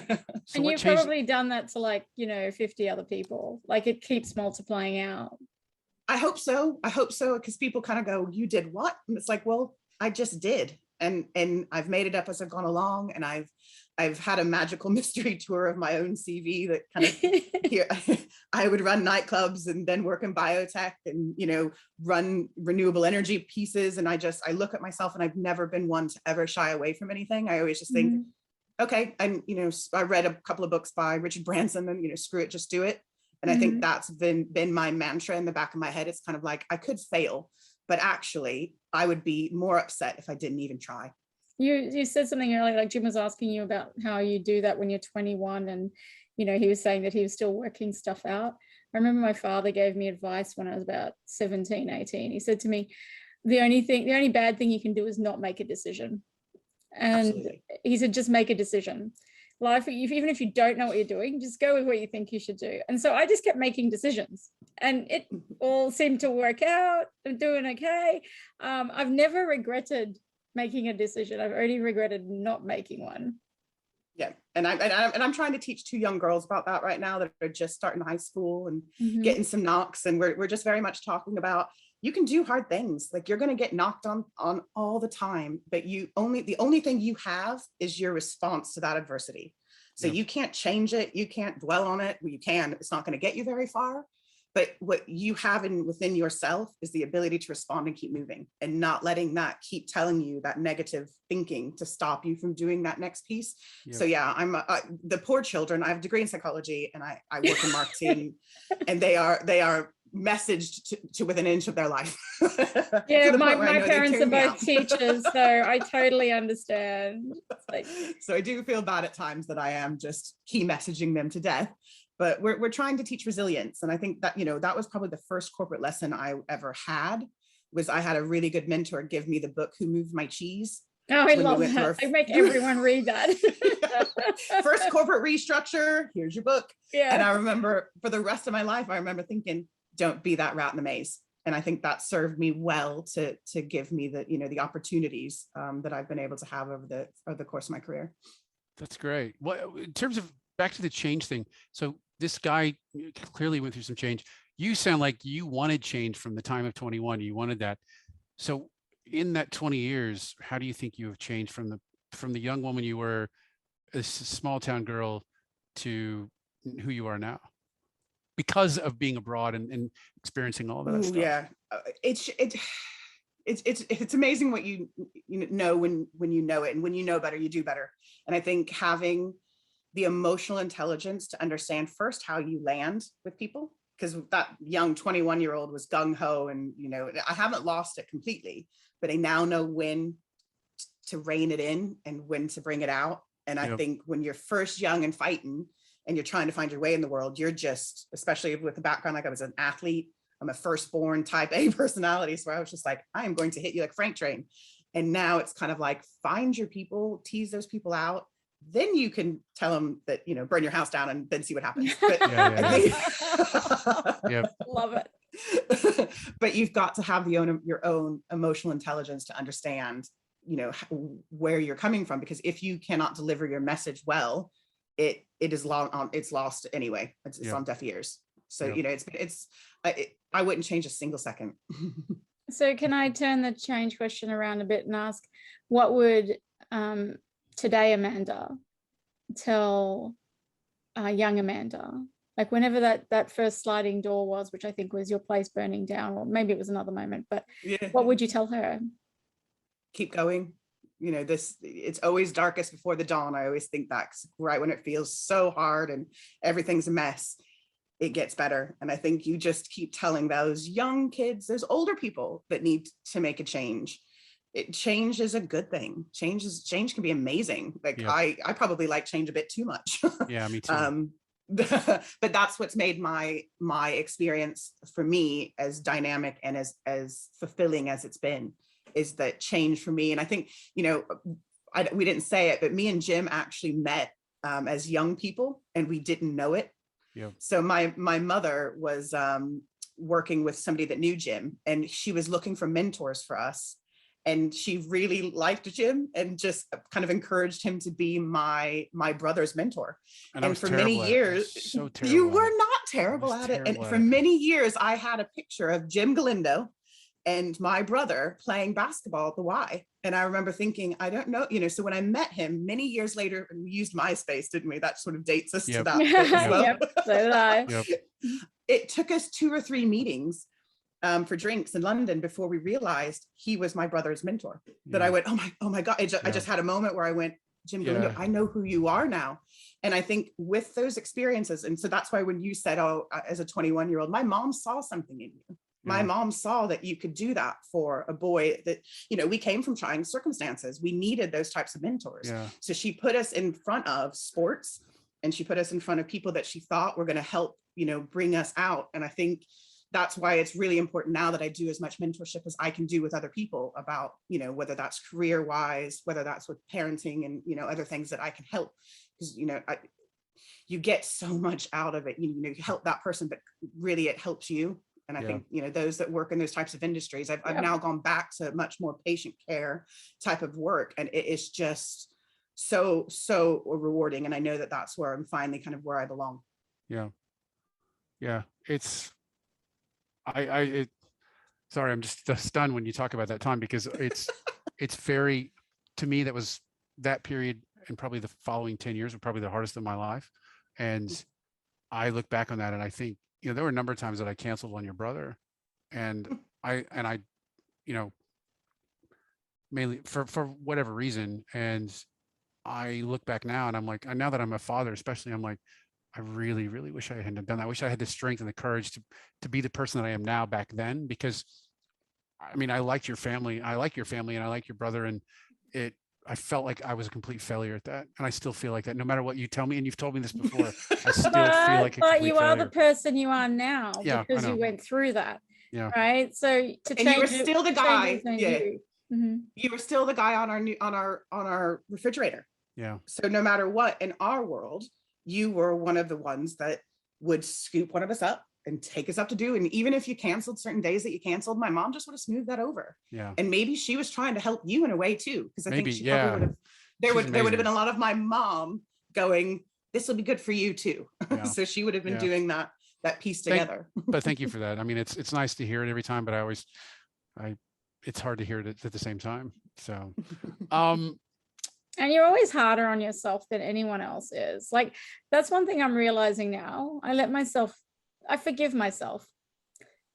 [SPEAKER 3] And
[SPEAKER 1] what
[SPEAKER 3] you've
[SPEAKER 1] changed?
[SPEAKER 3] probably done that to like, 50 other people. Like it keeps multiplying out.
[SPEAKER 2] I hope so. Because people kind of go, you did what? And it's like, well, I just did. And I've made it up as I've gone along. And I've had a magical mystery tour of my own CV that kind of here I would run nightclubs and then work in biotech and, run renewable energy pieces. And I look at myself and I've never been one to ever shy away from anything. I always just think, okay. And, I read a couple of books by Richard Branson and, screw it, just do it. And I think that's been my mantra in the back of my head. It's kind of like, I could fail, but actually I would be more upset if I didn't even try.
[SPEAKER 3] You said something earlier, like Jim was asking you about how you do that when you're 21, and he was saying that he was still working stuff out. I remember my father gave me advice when I was about 17, 18. He said to me, the only bad thing you can do is not make a decision. And
[SPEAKER 2] Absolutely.
[SPEAKER 3] he said, just make a decision. Life, even if you don't know what you're doing, just go with what you think you should do. And so I just kept making decisions and it all seemed to work out. I'm doing okay. I've never regretted making a decision. I've only regretted not making one.
[SPEAKER 2] Yeah. And I'm trying to teach 2 young girls about that right now that are just starting high school and getting some knocks. And we're just very much talking about, you can do hard things. Like you're going to get knocked on all the time, but the only thing you have is your response to that adversity. So you can't change it. You can't dwell on it. Well, you can, it's not going to get you very far. But what you have within yourself is the ability to respond and keep moving and not letting that keep telling you that negative thinking to stop you from doing that next piece. Yep. So yeah, I'm the poor children. I have a degree in psychology and I work in marketing and they are messaged to within an inch of their life.
[SPEAKER 3] Yeah, my parents are both teachers, so I totally understand.
[SPEAKER 2] So I do feel bad at times that I am just key messaging them to death. But we're trying to teach resilience. And I think that, that was probably the first corporate lesson I ever had, was I had a really good mentor give me the book, Who Moved My Cheese?
[SPEAKER 3] Oh, I love that. I make everyone read that.
[SPEAKER 2] First corporate restructure, here's your book.
[SPEAKER 3] Yeah.
[SPEAKER 2] And I remember for the rest of my life, I remember thinking, don't be that rat in the maze. And I think that served me well to give me the opportunities that I've been able to have over the course of my career.
[SPEAKER 1] That's great. Well, in terms of back to the change thing. So this guy clearly went through some change. You sound like you wanted change from the time of 21. You wanted that. So in that 20 years, how do you think you have changed from the young woman you were, a small town girl, to who you are now? Because of being abroad and experiencing all that stuff.
[SPEAKER 2] Yeah, it's amazing what you know when you know it, and when you know better, you do better. And I think having the emotional intelligence to understand first how you land with people, because that young 21-year-old was gung-ho and I haven't lost it completely, but I now know when to rein it in and when to bring it out. And I think when you're first young and fighting and you're trying to find your way in the world, you're just, especially with the background, like I was an athlete, I'm a firstborn type A personality. So I was just like, I am going to hit you like Frank Train. And now it's kind of like, find your people, tease those people out. Then you can tell them that, burn your house down and then see what happens. But
[SPEAKER 3] Love it.
[SPEAKER 2] But you've got to have your own emotional intelligence to understand, where you're coming from, because if you cannot deliver your message well, it's lost anyway. It's on deaf ears. So, I wouldn't change a single second.
[SPEAKER 3] So can I turn the change question around a bit and ask, what would today Amanda tell young Amanda, like whenever that first sliding door was, which I think was your place burning down, or maybe it was another moment, but what would you tell her?
[SPEAKER 2] Keep going. It's always darkest before the dawn. I always think that right when it feels so hard and everything's a mess, it gets better. And I think you just keep telling those young kids, those older people that need to make a change. Change is a good thing. Change can be amazing. Like I probably like change a bit too much.
[SPEAKER 1] Yeah, me too.
[SPEAKER 2] But that's what's made my experience for me as dynamic and as fulfilling as it's been, is that change for me. And I think, we didn't say it, but me and Jim actually met as young people and we didn't know it.
[SPEAKER 1] Yeah.
[SPEAKER 2] So my mother was working with somebody that knew Jim, and she was looking for mentors for us. And she really liked Jim and just kind of encouraged him to be my brother's mentor.
[SPEAKER 1] And
[SPEAKER 2] for many years,
[SPEAKER 1] so terrible
[SPEAKER 2] you were not terrible at it. And for many years, I had a picture of Jim Galindo and my brother playing basketball at the Y. And I remember thinking, I don't know, so when I met him many years later, and we used MySpace, didn't we? That sort of dates us to that as well.
[SPEAKER 3] Yep, so did I.
[SPEAKER 2] It took us 2 or 3 meetings for drinks in London before we realized he was my brother's mentor. That I went, oh my God. I just had a moment where I went, Jim Galindo, I know who you are now. And I think with those experiences, and so that's why when you said, as a 21-year-old, my mom saw something in you. My mom saw that you could do that for a boy that, we came from trying circumstances. We needed those types of mentors. So she put us in front of sports, and she put us in front of people that she thought were going to help, bring us out. And I think that's why it's really important now that I do as much mentorship as I can do with other people about, whether that's career wise, whether that's with parenting and, other things that I can help. Because, you get so much out of it. You help that person, but really it helps you. And I think, those that work in those types of industries, I've now gone back to much more patient care type of work. And it is just so rewarding. And I know that that's where I'm finally kind of where I belong.
[SPEAKER 1] Yeah. It's, sorry, I'm just stunned when you talk about that time, because it's very, to me, that period and probably the following 10 years were probably the hardest of my life. And I look back on that and I think, there were a number of times that I canceled on your brother, and I mainly for whatever reason. And I look back now and I'm like, now that I'm a father, especially, I'm like, I really, really wish I hadn't done that. I wish I had the strength and the courage to be the person that I am now back then, because I mean, I liked your family. I like your family and I like your brother. And I felt like I was a complete failure at that. And I still feel like that no matter what you tell me, and you've told me this before, I still feel like a
[SPEAKER 3] but you are
[SPEAKER 1] failure.
[SPEAKER 3] the person you are now because you went through that. Right. So to change,
[SPEAKER 2] and you were still the guy.
[SPEAKER 3] You
[SPEAKER 2] were still the guy on our refrigerator. So no matter what, in our world, you were one of the ones that would scoop one of us up and take us up to do. And even if you canceled certain days that you canceled, my mom just would have smoothed that over. And maybe she was trying to help you in a way too. Because I think she probably would have, there would have been a lot of my mom going, this will be good for you too. So she would have been doing that piece together.
[SPEAKER 1] But thank you for that. I mean, it's nice to hear it every time, but it's hard to hear it at the same time. So,
[SPEAKER 3] and you're always harder on yourself than anyone else is. Like, that's one thing I'm realizing now. I forgive myself,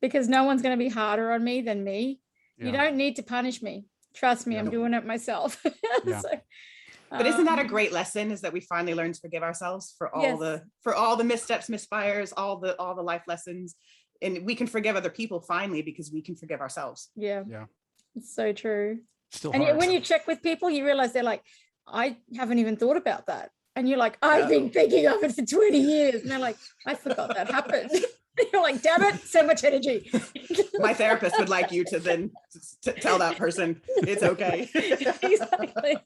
[SPEAKER 3] because no one's going to be harder on me than me. You don't need to punish me. Trust me, I'm doing it myself.
[SPEAKER 2] But isn't that a great lesson, is that we finally learn to forgive ourselves for all the missteps, misfires, all the life lessons. And we can forgive other people finally because we can forgive ourselves.
[SPEAKER 3] It's so true.
[SPEAKER 1] Still
[SPEAKER 3] and
[SPEAKER 1] hard.
[SPEAKER 3] When you check with people, you realize they're like, I haven't even thought about that. And you're like, I've been thinking of it for 20 years. And they're like, I forgot that happened. You're like, damn it, so much energy.
[SPEAKER 2] My therapist would like you to then tell that person it's okay.
[SPEAKER 3] Exactly.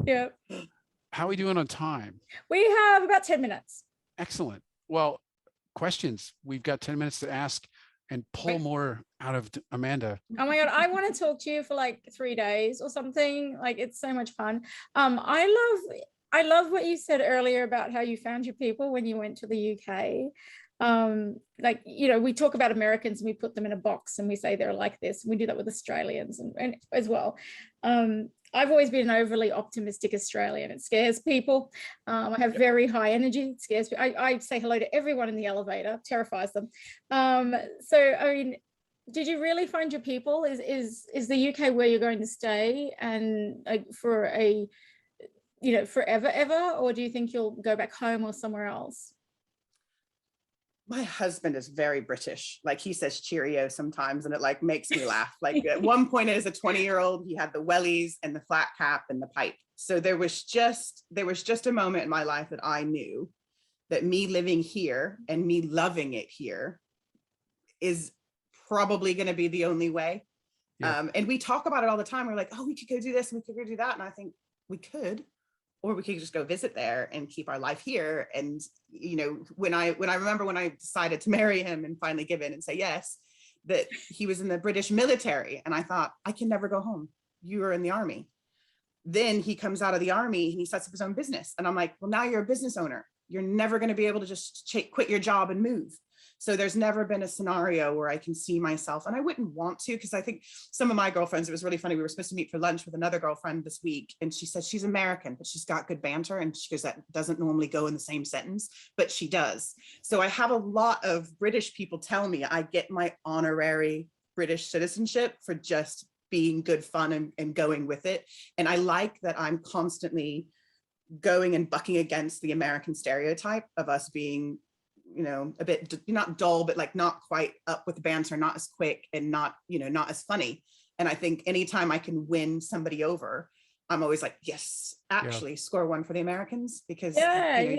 [SPEAKER 3] Yeah.
[SPEAKER 1] How are we doing on time?
[SPEAKER 3] We have about 10 minutes.
[SPEAKER 1] Excellent. Well, questions. We've got 10 minutes to ask and pull more out of Amanda.
[SPEAKER 3] Oh my God, I want to talk to you for like 3 days or something. Like, it's so much fun. I love what you said earlier about how you found your people when you went to the UK. Like, we talk about Americans and we put them in a box and we say they're like this. We do that with Australians and as well. I've always been an overly optimistic Australian. It scares people. I have very high energy. It scares me. I say hello to everyone in the elevator, terrifies them. So, I mean, did you really find your people? Is the UK where you're going to stay, and like for a, forever ever, or do you think you'll go back home or somewhere else?
[SPEAKER 2] My husband is very British. Like, he says cheerio sometimes and it like makes me laugh. Like, at one point as a 20-year-old, he had the wellies and the flat cap and the pipe. So there was just a moment in my life that I knew that me living here and me loving it here is probably going to be the only way. And we talk about it all the time. We're like, oh, we could go do this and we could go do that. And I think we could, or we could just go visit there and keep our life here. And, when I remember when I decided to marry him and finally give in and say yes, that he was in the British military. And I thought, I can never go home. You were in the army. Then he comes out of the army and he sets up his own business. And I'm like, well, now you're a business owner. You're never going to be able to just quit your job and move. So there's never been a scenario where I can see myself, and I wouldn't want to, because I think some of my girlfriends, it was really funny. We were supposed to meet for lunch with another girlfriend this week, and she said she's American, but she's got good banter. And she goes, that doesn't normally go in the same sentence, but she does. So I have a lot of British people tell me I get my honorary British citizenship for just being good fun and going with it. And I like that I'm constantly going and bucking against the American stereotype of us being, you know, a bit not dull, but like not quite up with the banter, not as quick and not, you know, not as funny. And I think anytime I can win somebody over, I'm always like, yes, actually score one for the Americans, because you don't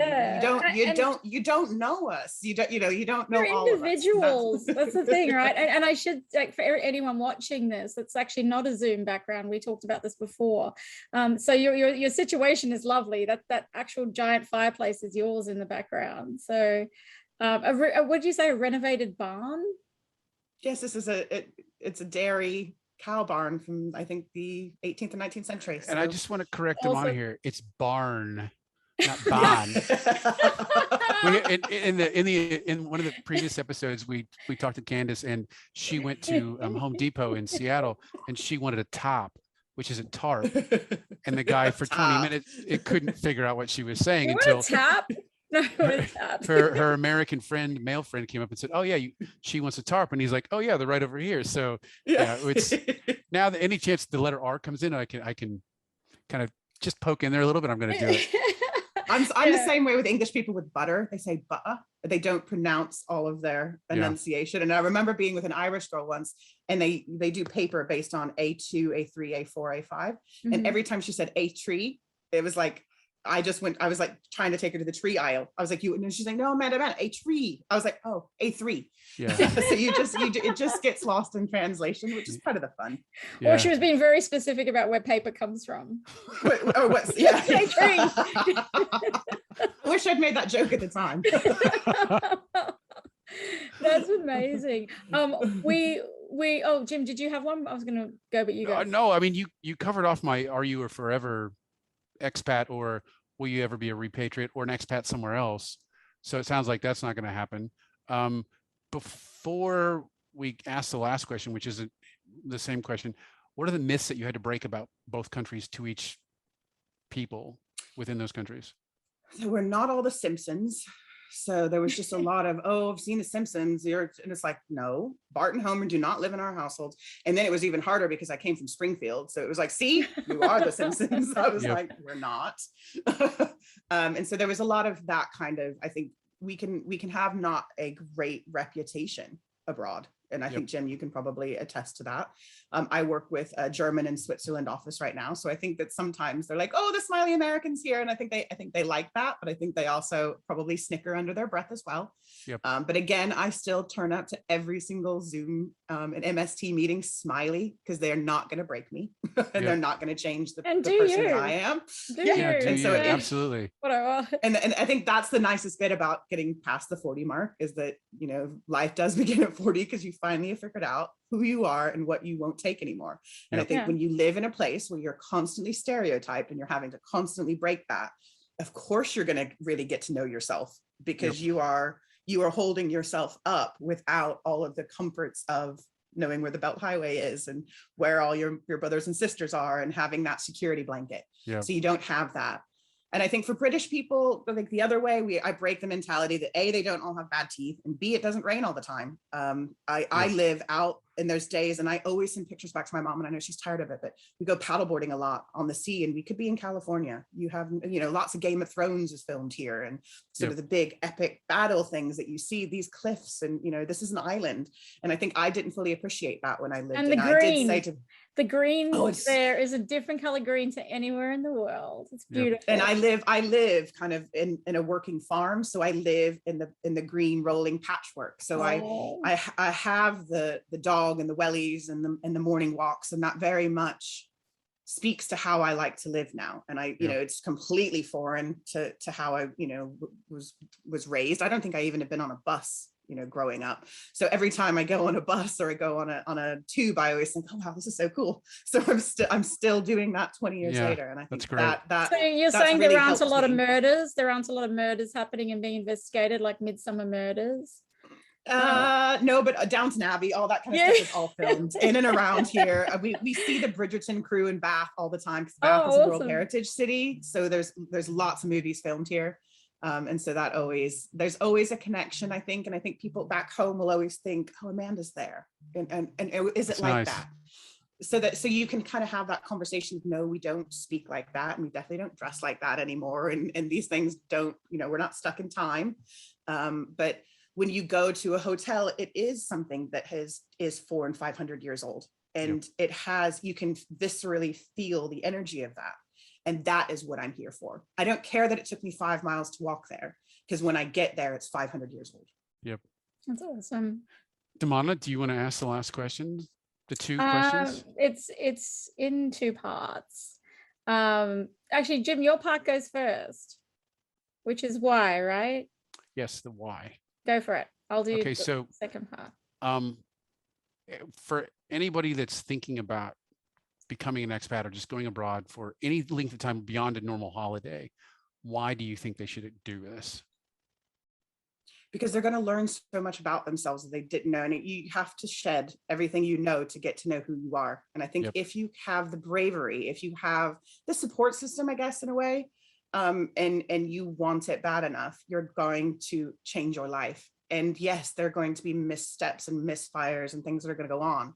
[SPEAKER 2] know us. You don't know all
[SPEAKER 3] individuals.
[SPEAKER 2] of us.
[SPEAKER 3] That's the thing, right? And I should, like, for anyone watching this, it's actually not a Zoom background. We talked about this before. So your situation is lovely. That actual giant fireplace is yours in the background. So would you say a renovated barn? Yes,
[SPEAKER 2] this is it's a dairy cow barn from, I think, the 18th and 19th century. So.
[SPEAKER 1] And I just want to correct them on here. It's barn, not bond. In one of the previous episodes, we talked to Candace, and she went to Home Depot in Seattle, and she wanted a top, which is a tarp. And the guy for 20 minutes, it couldn't figure out what she was saying until
[SPEAKER 3] tap. No,
[SPEAKER 1] her American friend, male friend, came up and said, "Oh yeah, she wants a tarp," and he's like, "Oh yeah, they're right over here." So yeah, it's now that any chance the letter R comes in, I can kind of just poke in there a little bit. I'm going to do it.
[SPEAKER 2] I'm the same way with English people with butter. They say butter. They don't pronounce all of their enunciation. And I remember being with an Irish girl once, and they do paper based on A2, A3, A4, A5, and every time she said A3, it was like. I was like trying to take her to the tree aisle. I was like, and she's like, no, Amanda, a tree. I was like, oh, A3.
[SPEAKER 1] Yeah.
[SPEAKER 2] So it just gets lost in translation, which is part of the fun.
[SPEAKER 1] Yeah.
[SPEAKER 3] Or she was being very specific about where paper comes from.
[SPEAKER 2] Yeah.
[SPEAKER 3] A3.
[SPEAKER 2] I wish I'd made that joke at the time.
[SPEAKER 3] That's amazing. Jim, did you have one? I was going to go, but you go.
[SPEAKER 1] No, I mean, you covered off my, are you a forever expat, or will you ever be a repatriate or an expat somewhere else? So it sounds like that's not going to happen. Before we ask the last question, which is the same question, what are the myths that you had to break about both countries to each people within those countries?
[SPEAKER 2] So we're not all the Simpsons. So there was just a lot of, I've seen the Simpsons. And it's like, no, Bart and Homer do not live in our household. And then it was even harder because I came from Springfield. So it was like, see, you are the Simpsons. I was like, we're not. And so there was a lot of that kind of, I think we can have not a great reputation abroad. And I think, Jim, you can probably attest to that. I work with a German and Switzerland office right now. So I think that sometimes they're like, oh, the smiley Americans here. And I think they like that, but I think they also probably snicker under their breath as well.
[SPEAKER 1] Yep.
[SPEAKER 2] But again, I still turn up to every single Zoom and MST meeting smiley, because they're not going to break me and they're not going to change the person that I am.
[SPEAKER 1] Absolutely.
[SPEAKER 3] Whatever.
[SPEAKER 2] And I think that's the nicest bit about getting past the 40 mark, is that, you know, life does begin at 40, because you finally have figured out who you are and what you won't take anymore. And I think when you live in a place where you're constantly stereotyped and you're having to constantly break that, of course you're going to really get to know yourself, because you are holding yourself up without all of the comforts of knowing where the Belt Highway is and where all your brothers and sisters are, and having that security blanket. So you don't have that. And I think for British people, I think the other way, I break the mentality that A, they don't all have bad teeth, and B, it doesn't rain all the time. I live out, and there's days, and I always send pictures back to my mom, and I know she's tired of it, but we go paddleboarding a lot on the sea, and we could be in California. You have, you know, lots of Game of Thrones is filmed here, and sort of the big epic battle things that you see, these cliffs, and, you know, this is an island. And I think I didn't fully appreciate that when I lived.
[SPEAKER 3] And the green. I did say to the green there is a different color green to anywhere in the world. It's beautiful.
[SPEAKER 2] And I live kind of in a working farm, so I live in the green rolling patchwork. So I have the dog and the wellies and the morning walks, and that very much speaks to how I like to live now. And I, you know, it's completely foreign to how I, you know, was raised. I don't think I even have been on a bus growing up. So every time I go on a bus or I go on a tube, I always think, oh wow, this is so cool. So I'm still doing that 20 years later. And I think
[SPEAKER 1] that's great.
[SPEAKER 2] that
[SPEAKER 3] so you're
[SPEAKER 2] that's
[SPEAKER 3] saying
[SPEAKER 2] really
[SPEAKER 3] there aren't a lot of
[SPEAKER 2] me.
[SPEAKER 3] murders? There aren't a lot of murders happening and being investigated, like Midsummer Murders?
[SPEAKER 2] No, but Downton Abbey, all that kind of stuff is all filmed in and around here. We see the Bridgerton crew in Bath all the time because Bath is a World Heritage City. So there's lots of movies filmed here. And so there's always a connection, I think. And I think people back home will always think, oh, Amanda's there. And is it like that? So you can kind of have that conversation. No, we don't speak like that. And we definitely don't dress like that anymore. And these things don't, we're not stuck in time. But when you go to a hotel, it is something that is 400 and 500 years old. And you can viscerally feel the energy of that. And that is what I'm here for. I don't care that it took me 5 miles to walk there, because when I get there, it's 500 years old.
[SPEAKER 1] Yep.
[SPEAKER 3] That's awesome.
[SPEAKER 1] Damana, do you want to ask the last question? The 2 questions?
[SPEAKER 3] It's in 2 parts. Actually, Jim, your part goes first, which is why, right?
[SPEAKER 1] Yes, the why.
[SPEAKER 3] Go for it. I'll do
[SPEAKER 1] the
[SPEAKER 3] second part.
[SPEAKER 1] For anybody that's thinking about becoming an expat or just going abroad for any length of time beyond a normal holiday, why do you think they should do this?
[SPEAKER 2] Because they're going to learn so much about themselves that they didn't know. And you have to shed everything you know to get to know who you are. And I think if you have the bravery, if you have the support system, I guess, in a way, and you want it bad enough, you're going to change your life. And yes, there are going to be missteps and misfires and things that are going to go on.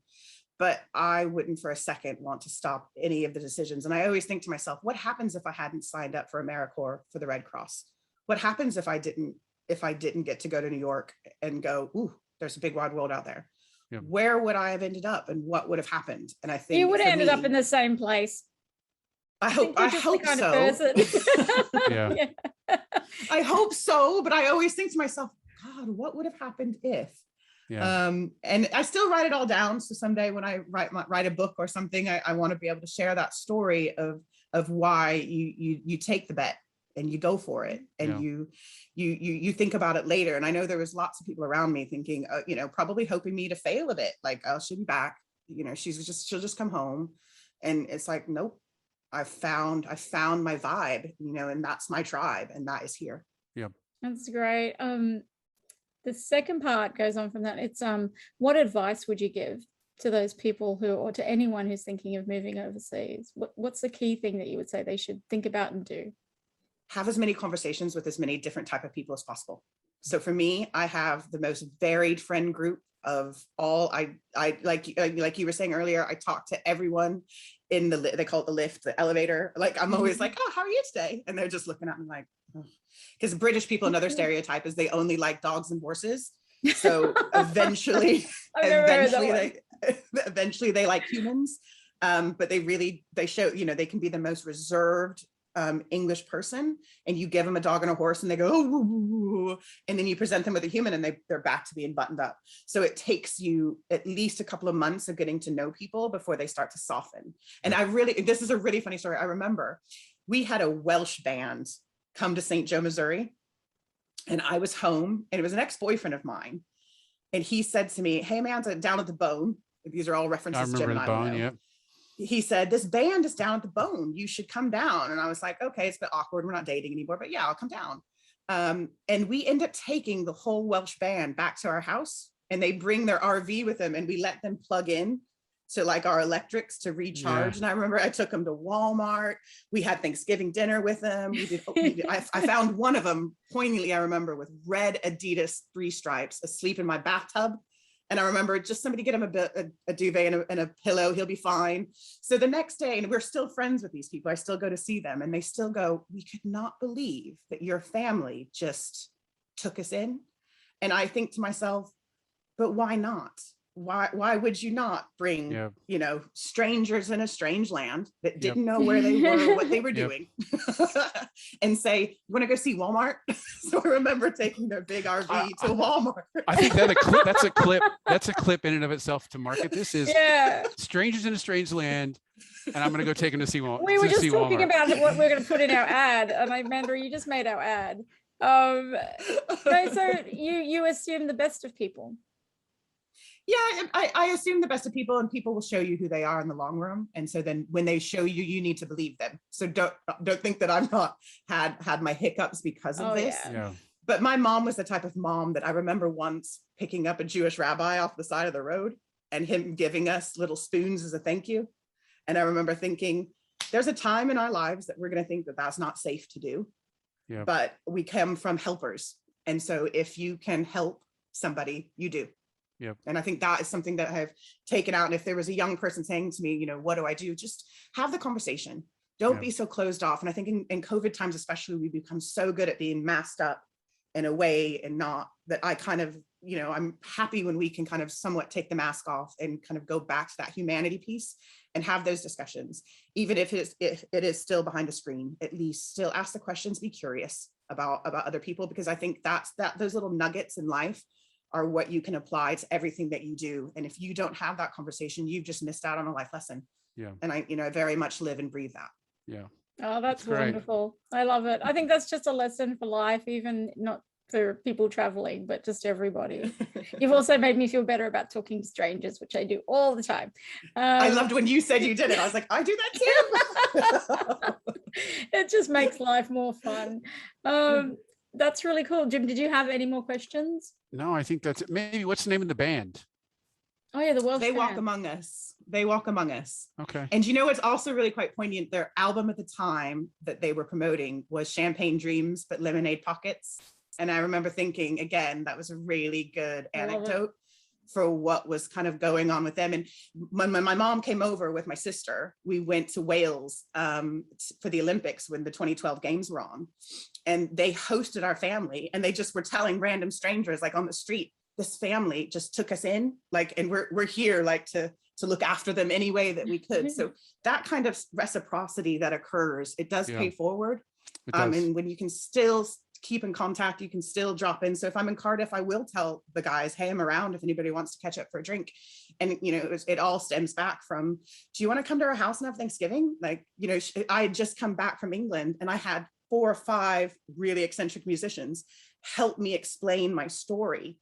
[SPEAKER 2] But I wouldn't for a second want to stop any of the decisions. And I always think to myself, what happens if I hadn't signed up for AmeriCorps, for the Red Cross? What happens if I didn't get to go to New York and go, ooh, there's a big wide world out there? Where would I have ended up and what would have happened? And I think
[SPEAKER 3] you would have ended up in the same place.
[SPEAKER 2] I hope so.
[SPEAKER 1] Yeah.
[SPEAKER 2] I hope so, but I always think to myself, God, what would have happened if? And I still write it all down. So someday when I write a book or something, I want to be able to share that story of why you take the bet and you go for it, and you think about it later. And I know there was lots of people around me thinking, probably hoping me to fail a bit, like, oh, she'll be back, she'll just come home. And it's like, nope, I found my vibe, and that's my tribe, and that is here.
[SPEAKER 1] Yep.
[SPEAKER 3] That's great. The second part goes on from that. It's what advice would you give to those people or to anyone who's thinking of moving overseas? What's the key thing that you would say they should think about and do?
[SPEAKER 2] Have as many conversations with as many different type of people as possible. So for me, I have the most varied friend group of all. I like you were saying earlier, I talk to everyone in they call it the lift, the elevator. Like, I'm always like, oh, how are you today? And they're just looking at me like, because British people, another stereotype is they only like dogs and horses. So eventually they like humans. But they show, they can be the most reserved English person, and you give them a dog and a horse and they go, oh, and then you present them with a human and they're back to being buttoned up. So it takes you at least a couple of months of getting to know people before they start to soften. And this is a really funny story. I remember we had a Welsh band come to St. Joe, Missouri, and I was home, and it was an ex-boyfriend of mine. And he said to me, hey, man, down at the Bone. These are all references to Jim and I don't know. He said, this band is down at the Bone. You should come down. And I was like, okay, it's a bit awkward. We're not dating anymore, but yeah, I'll come down. And we end up taking the whole Welsh band back to our house, and they bring their RV with them, and we let them plug in to like our electrics to recharge. And I remember I took them to Walmart. We had Thanksgiving dinner with them. I found one of them poignantly, I remember, with red Adidas 3 stripes asleep in my bathtub. And I remember just somebody get him a duvet and a pillow, he'll be fine. So the next day, and we're still friends with these people, I still go to see them, and they still go, we could not believe that your family just took us in. And I think to myself, but why not? Why would you not bring, strangers in a strange land that didn't know where they were, what they were doing, and say, you want to go see Walmart? So I remember taking their big RV to Walmart.
[SPEAKER 1] I think that's a clip in and of itself to market. This is strangers in a strange land, and I'm going to go take them to see Walmart.
[SPEAKER 3] We were just talking about what we're going to put in our ad. Amanda, you just made our ad. So you assume the best of people.
[SPEAKER 2] Yeah, I assume the best of people, and people will show you who they are in the long run. And so then when they show you, you need to believe them. So don't think that I've not had my hiccups because of this.
[SPEAKER 1] Yeah.
[SPEAKER 2] But my mom was the type of mom that I remember once picking up a Jewish rabbi off the side of the road and him giving us little spoons as a thank you. And I remember thinking, there's a time in our lives that we're going to think that that's not safe to do. Yeah. But we come from helpers. And so if you can help somebody, you do. Yep. And I think that is something that I've taken out. And if there was a young person saying to me, what do I do? Just have the conversation. Don't be so closed off. And I think in COVID times, especially, we become so good at being masked up in a way, and not that I kind of, I'm happy when we can kind of somewhat take the mask off and kind of go back to that humanity piece and have those discussions. Even if it is still behind a screen, at least still ask the questions, be curious about other people, because I think those little nuggets in life are what you can apply to everything that you do. And if you don't have that conversation, you've just missed out on a life lesson. Yeah. And I very much live and breathe that. Yeah.
[SPEAKER 3] Oh, that's wonderful. I love it. I think that's just a lesson for life, even not for people traveling, but just everybody. You've also made me feel better about talking to strangers, which I do all the time.
[SPEAKER 2] I loved when you said you did it. I was like, I do that too.
[SPEAKER 3] It just makes life more fun. That's really cool. Jim, did you have any more questions?
[SPEAKER 1] No, I think that's it. Maybe what's the name of the band?
[SPEAKER 3] Oh yeah, the Welsh
[SPEAKER 2] They
[SPEAKER 3] band.
[SPEAKER 2] Walk Among Us. They Walk Among Us.
[SPEAKER 1] Okay.
[SPEAKER 2] And it's also really quite poignant. Their album at the time that they were promoting was Champagne Dreams, but Lemonade Pockets. And I remember thinking, again, that was a really good anecdote for what was kind of going on with them. And when my mom came over with my sister, we went to Wales for the Olympics when the 2012 games were on. And they hosted our family, and they just were telling random strangers, like on the street, this family just took us in, like, and we're here, like, to look after them any way that we could. So that kind of reciprocity that occurs, it does pay forward. And when you can still keep in contact, you can still drop in. So if I'm in Cardiff, I will tell the guys, hey, I'm around if anybody wants to catch up for a drink. And it all stems back from, do you want to come to our house and have Thanksgiving? Like, I had just come back from England, and I had 4 or 5 really eccentric musicians help me explain my story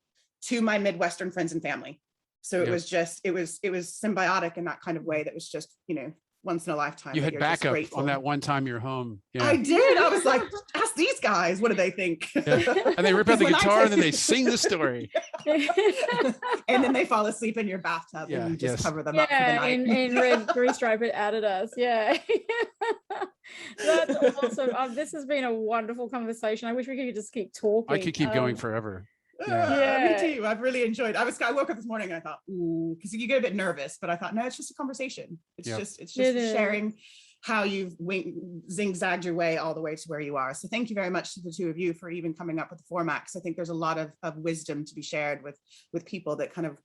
[SPEAKER 2] to my Midwestern friends and family. So it was just, it was symbiotic in that kind of way that was just, once in a lifetime.
[SPEAKER 1] You had backup on that one time you're home. Yeah.
[SPEAKER 2] I did. I was like, ask these guys, what do they think?
[SPEAKER 1] Yeah. And they rip out the guitar and then they sing the story.
[SPEAKER 2] And then they fall asleep in your bathtub and you just cover them up for the night.
[SPEAKER 3] in red grease stripe at Adidas. Yeah. That's awesome. This has been a wonderful conversation. I wish we could just keep talking.
[SPEAKER 1] I could keep going forever.
[SPEAKER 2] Me too. I've really enjoyed. I woke up this morning and I thought, ooh, because you get a bit nervous, but I thought, no, it's just a conversation. It's just sharing how you've zigzagged your way all the way to where you are. So thank you very much to the two of you for even coming up with the format, because I think there's a lot of wisdom to be shared with people that kind of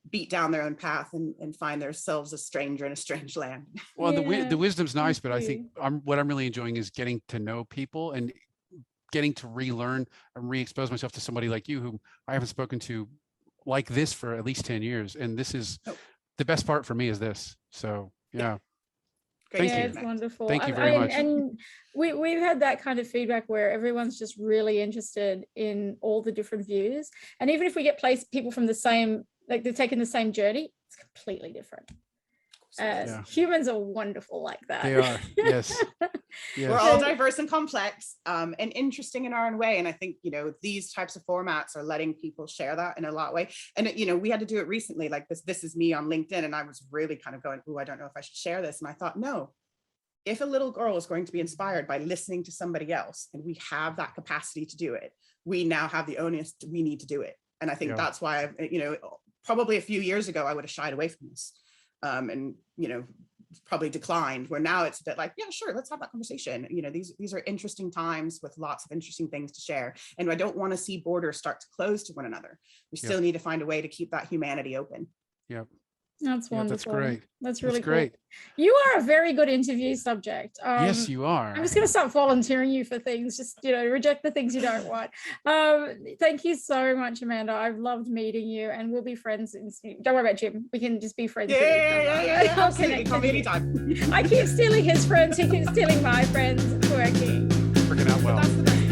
[SPEAKER 2] beat down their own path and find themselves a stranger in a strange land.
[SPEAKER 1] Well, the wisdom's nice, but I think what I'm really enjoying is getting to know people and getting to relearn and re-expose myself to somebody like you, who I haven't spoken to like this for at least 10 years. And this is the best part for me is this. So, yeah.
[SPEAKER 3] Thank you. It's wonderful.
[SPEAKER 1] Thank you very much.
[SPEAKER 3] And we've had that kind of feedback where everyone's just really interested in all the different views. And even if we get people from the same, like they're taking the same journey, it's completely different. Humans are wonderful like that.
[SPEAKER 1] They are. Yes.
[SPEAKER 2] Yes. We're all diverse and complex and interesting in our own way. And I think, these types of formats are letting people share that in a lot of way. And, we had to do it recently, like this is me on LinkedIn. And I was really kind of going, oh, I don't know if I should share this. And I thought, no, if a little girl is going to be inspired by listening to somebody else, and we have that capacity to do it, we now have the onus, we need to do it. And I think that's why, probably a few years ago, I would have shied away from this. And probably declined, where now it's a bit like, yeah, sure, let's have that conversation. These are interesting times with lots of interesting things to share, and I don't want to see borders start to close to one another. We still need to find a way to keep that humanity open.
[SPEAKER 3] That's wonderful.
[SPEAKER 1] That's great.
[SPEAKER 3] That's really
[SPEAKER 1] great.
[SPEAKER 3] Cool. You are a very good interview subject.
[SPEAKER 1] Yes, you are.
[SPEAKER 3] I'm just going to start volunteering you for things. Just, reject the things you don't want. Thank you so much, Amanda. I've loved meeting you, and we'll be friends. Don't worry about Jim. We can just be friends.
[SPEAKER 2] Yeah. Absolutely. Call me anytime.
[SPEAKER 3] I keep stealing his friends. He keeps stealing my friends. It's working.
[SPEAKER 1] Working out well.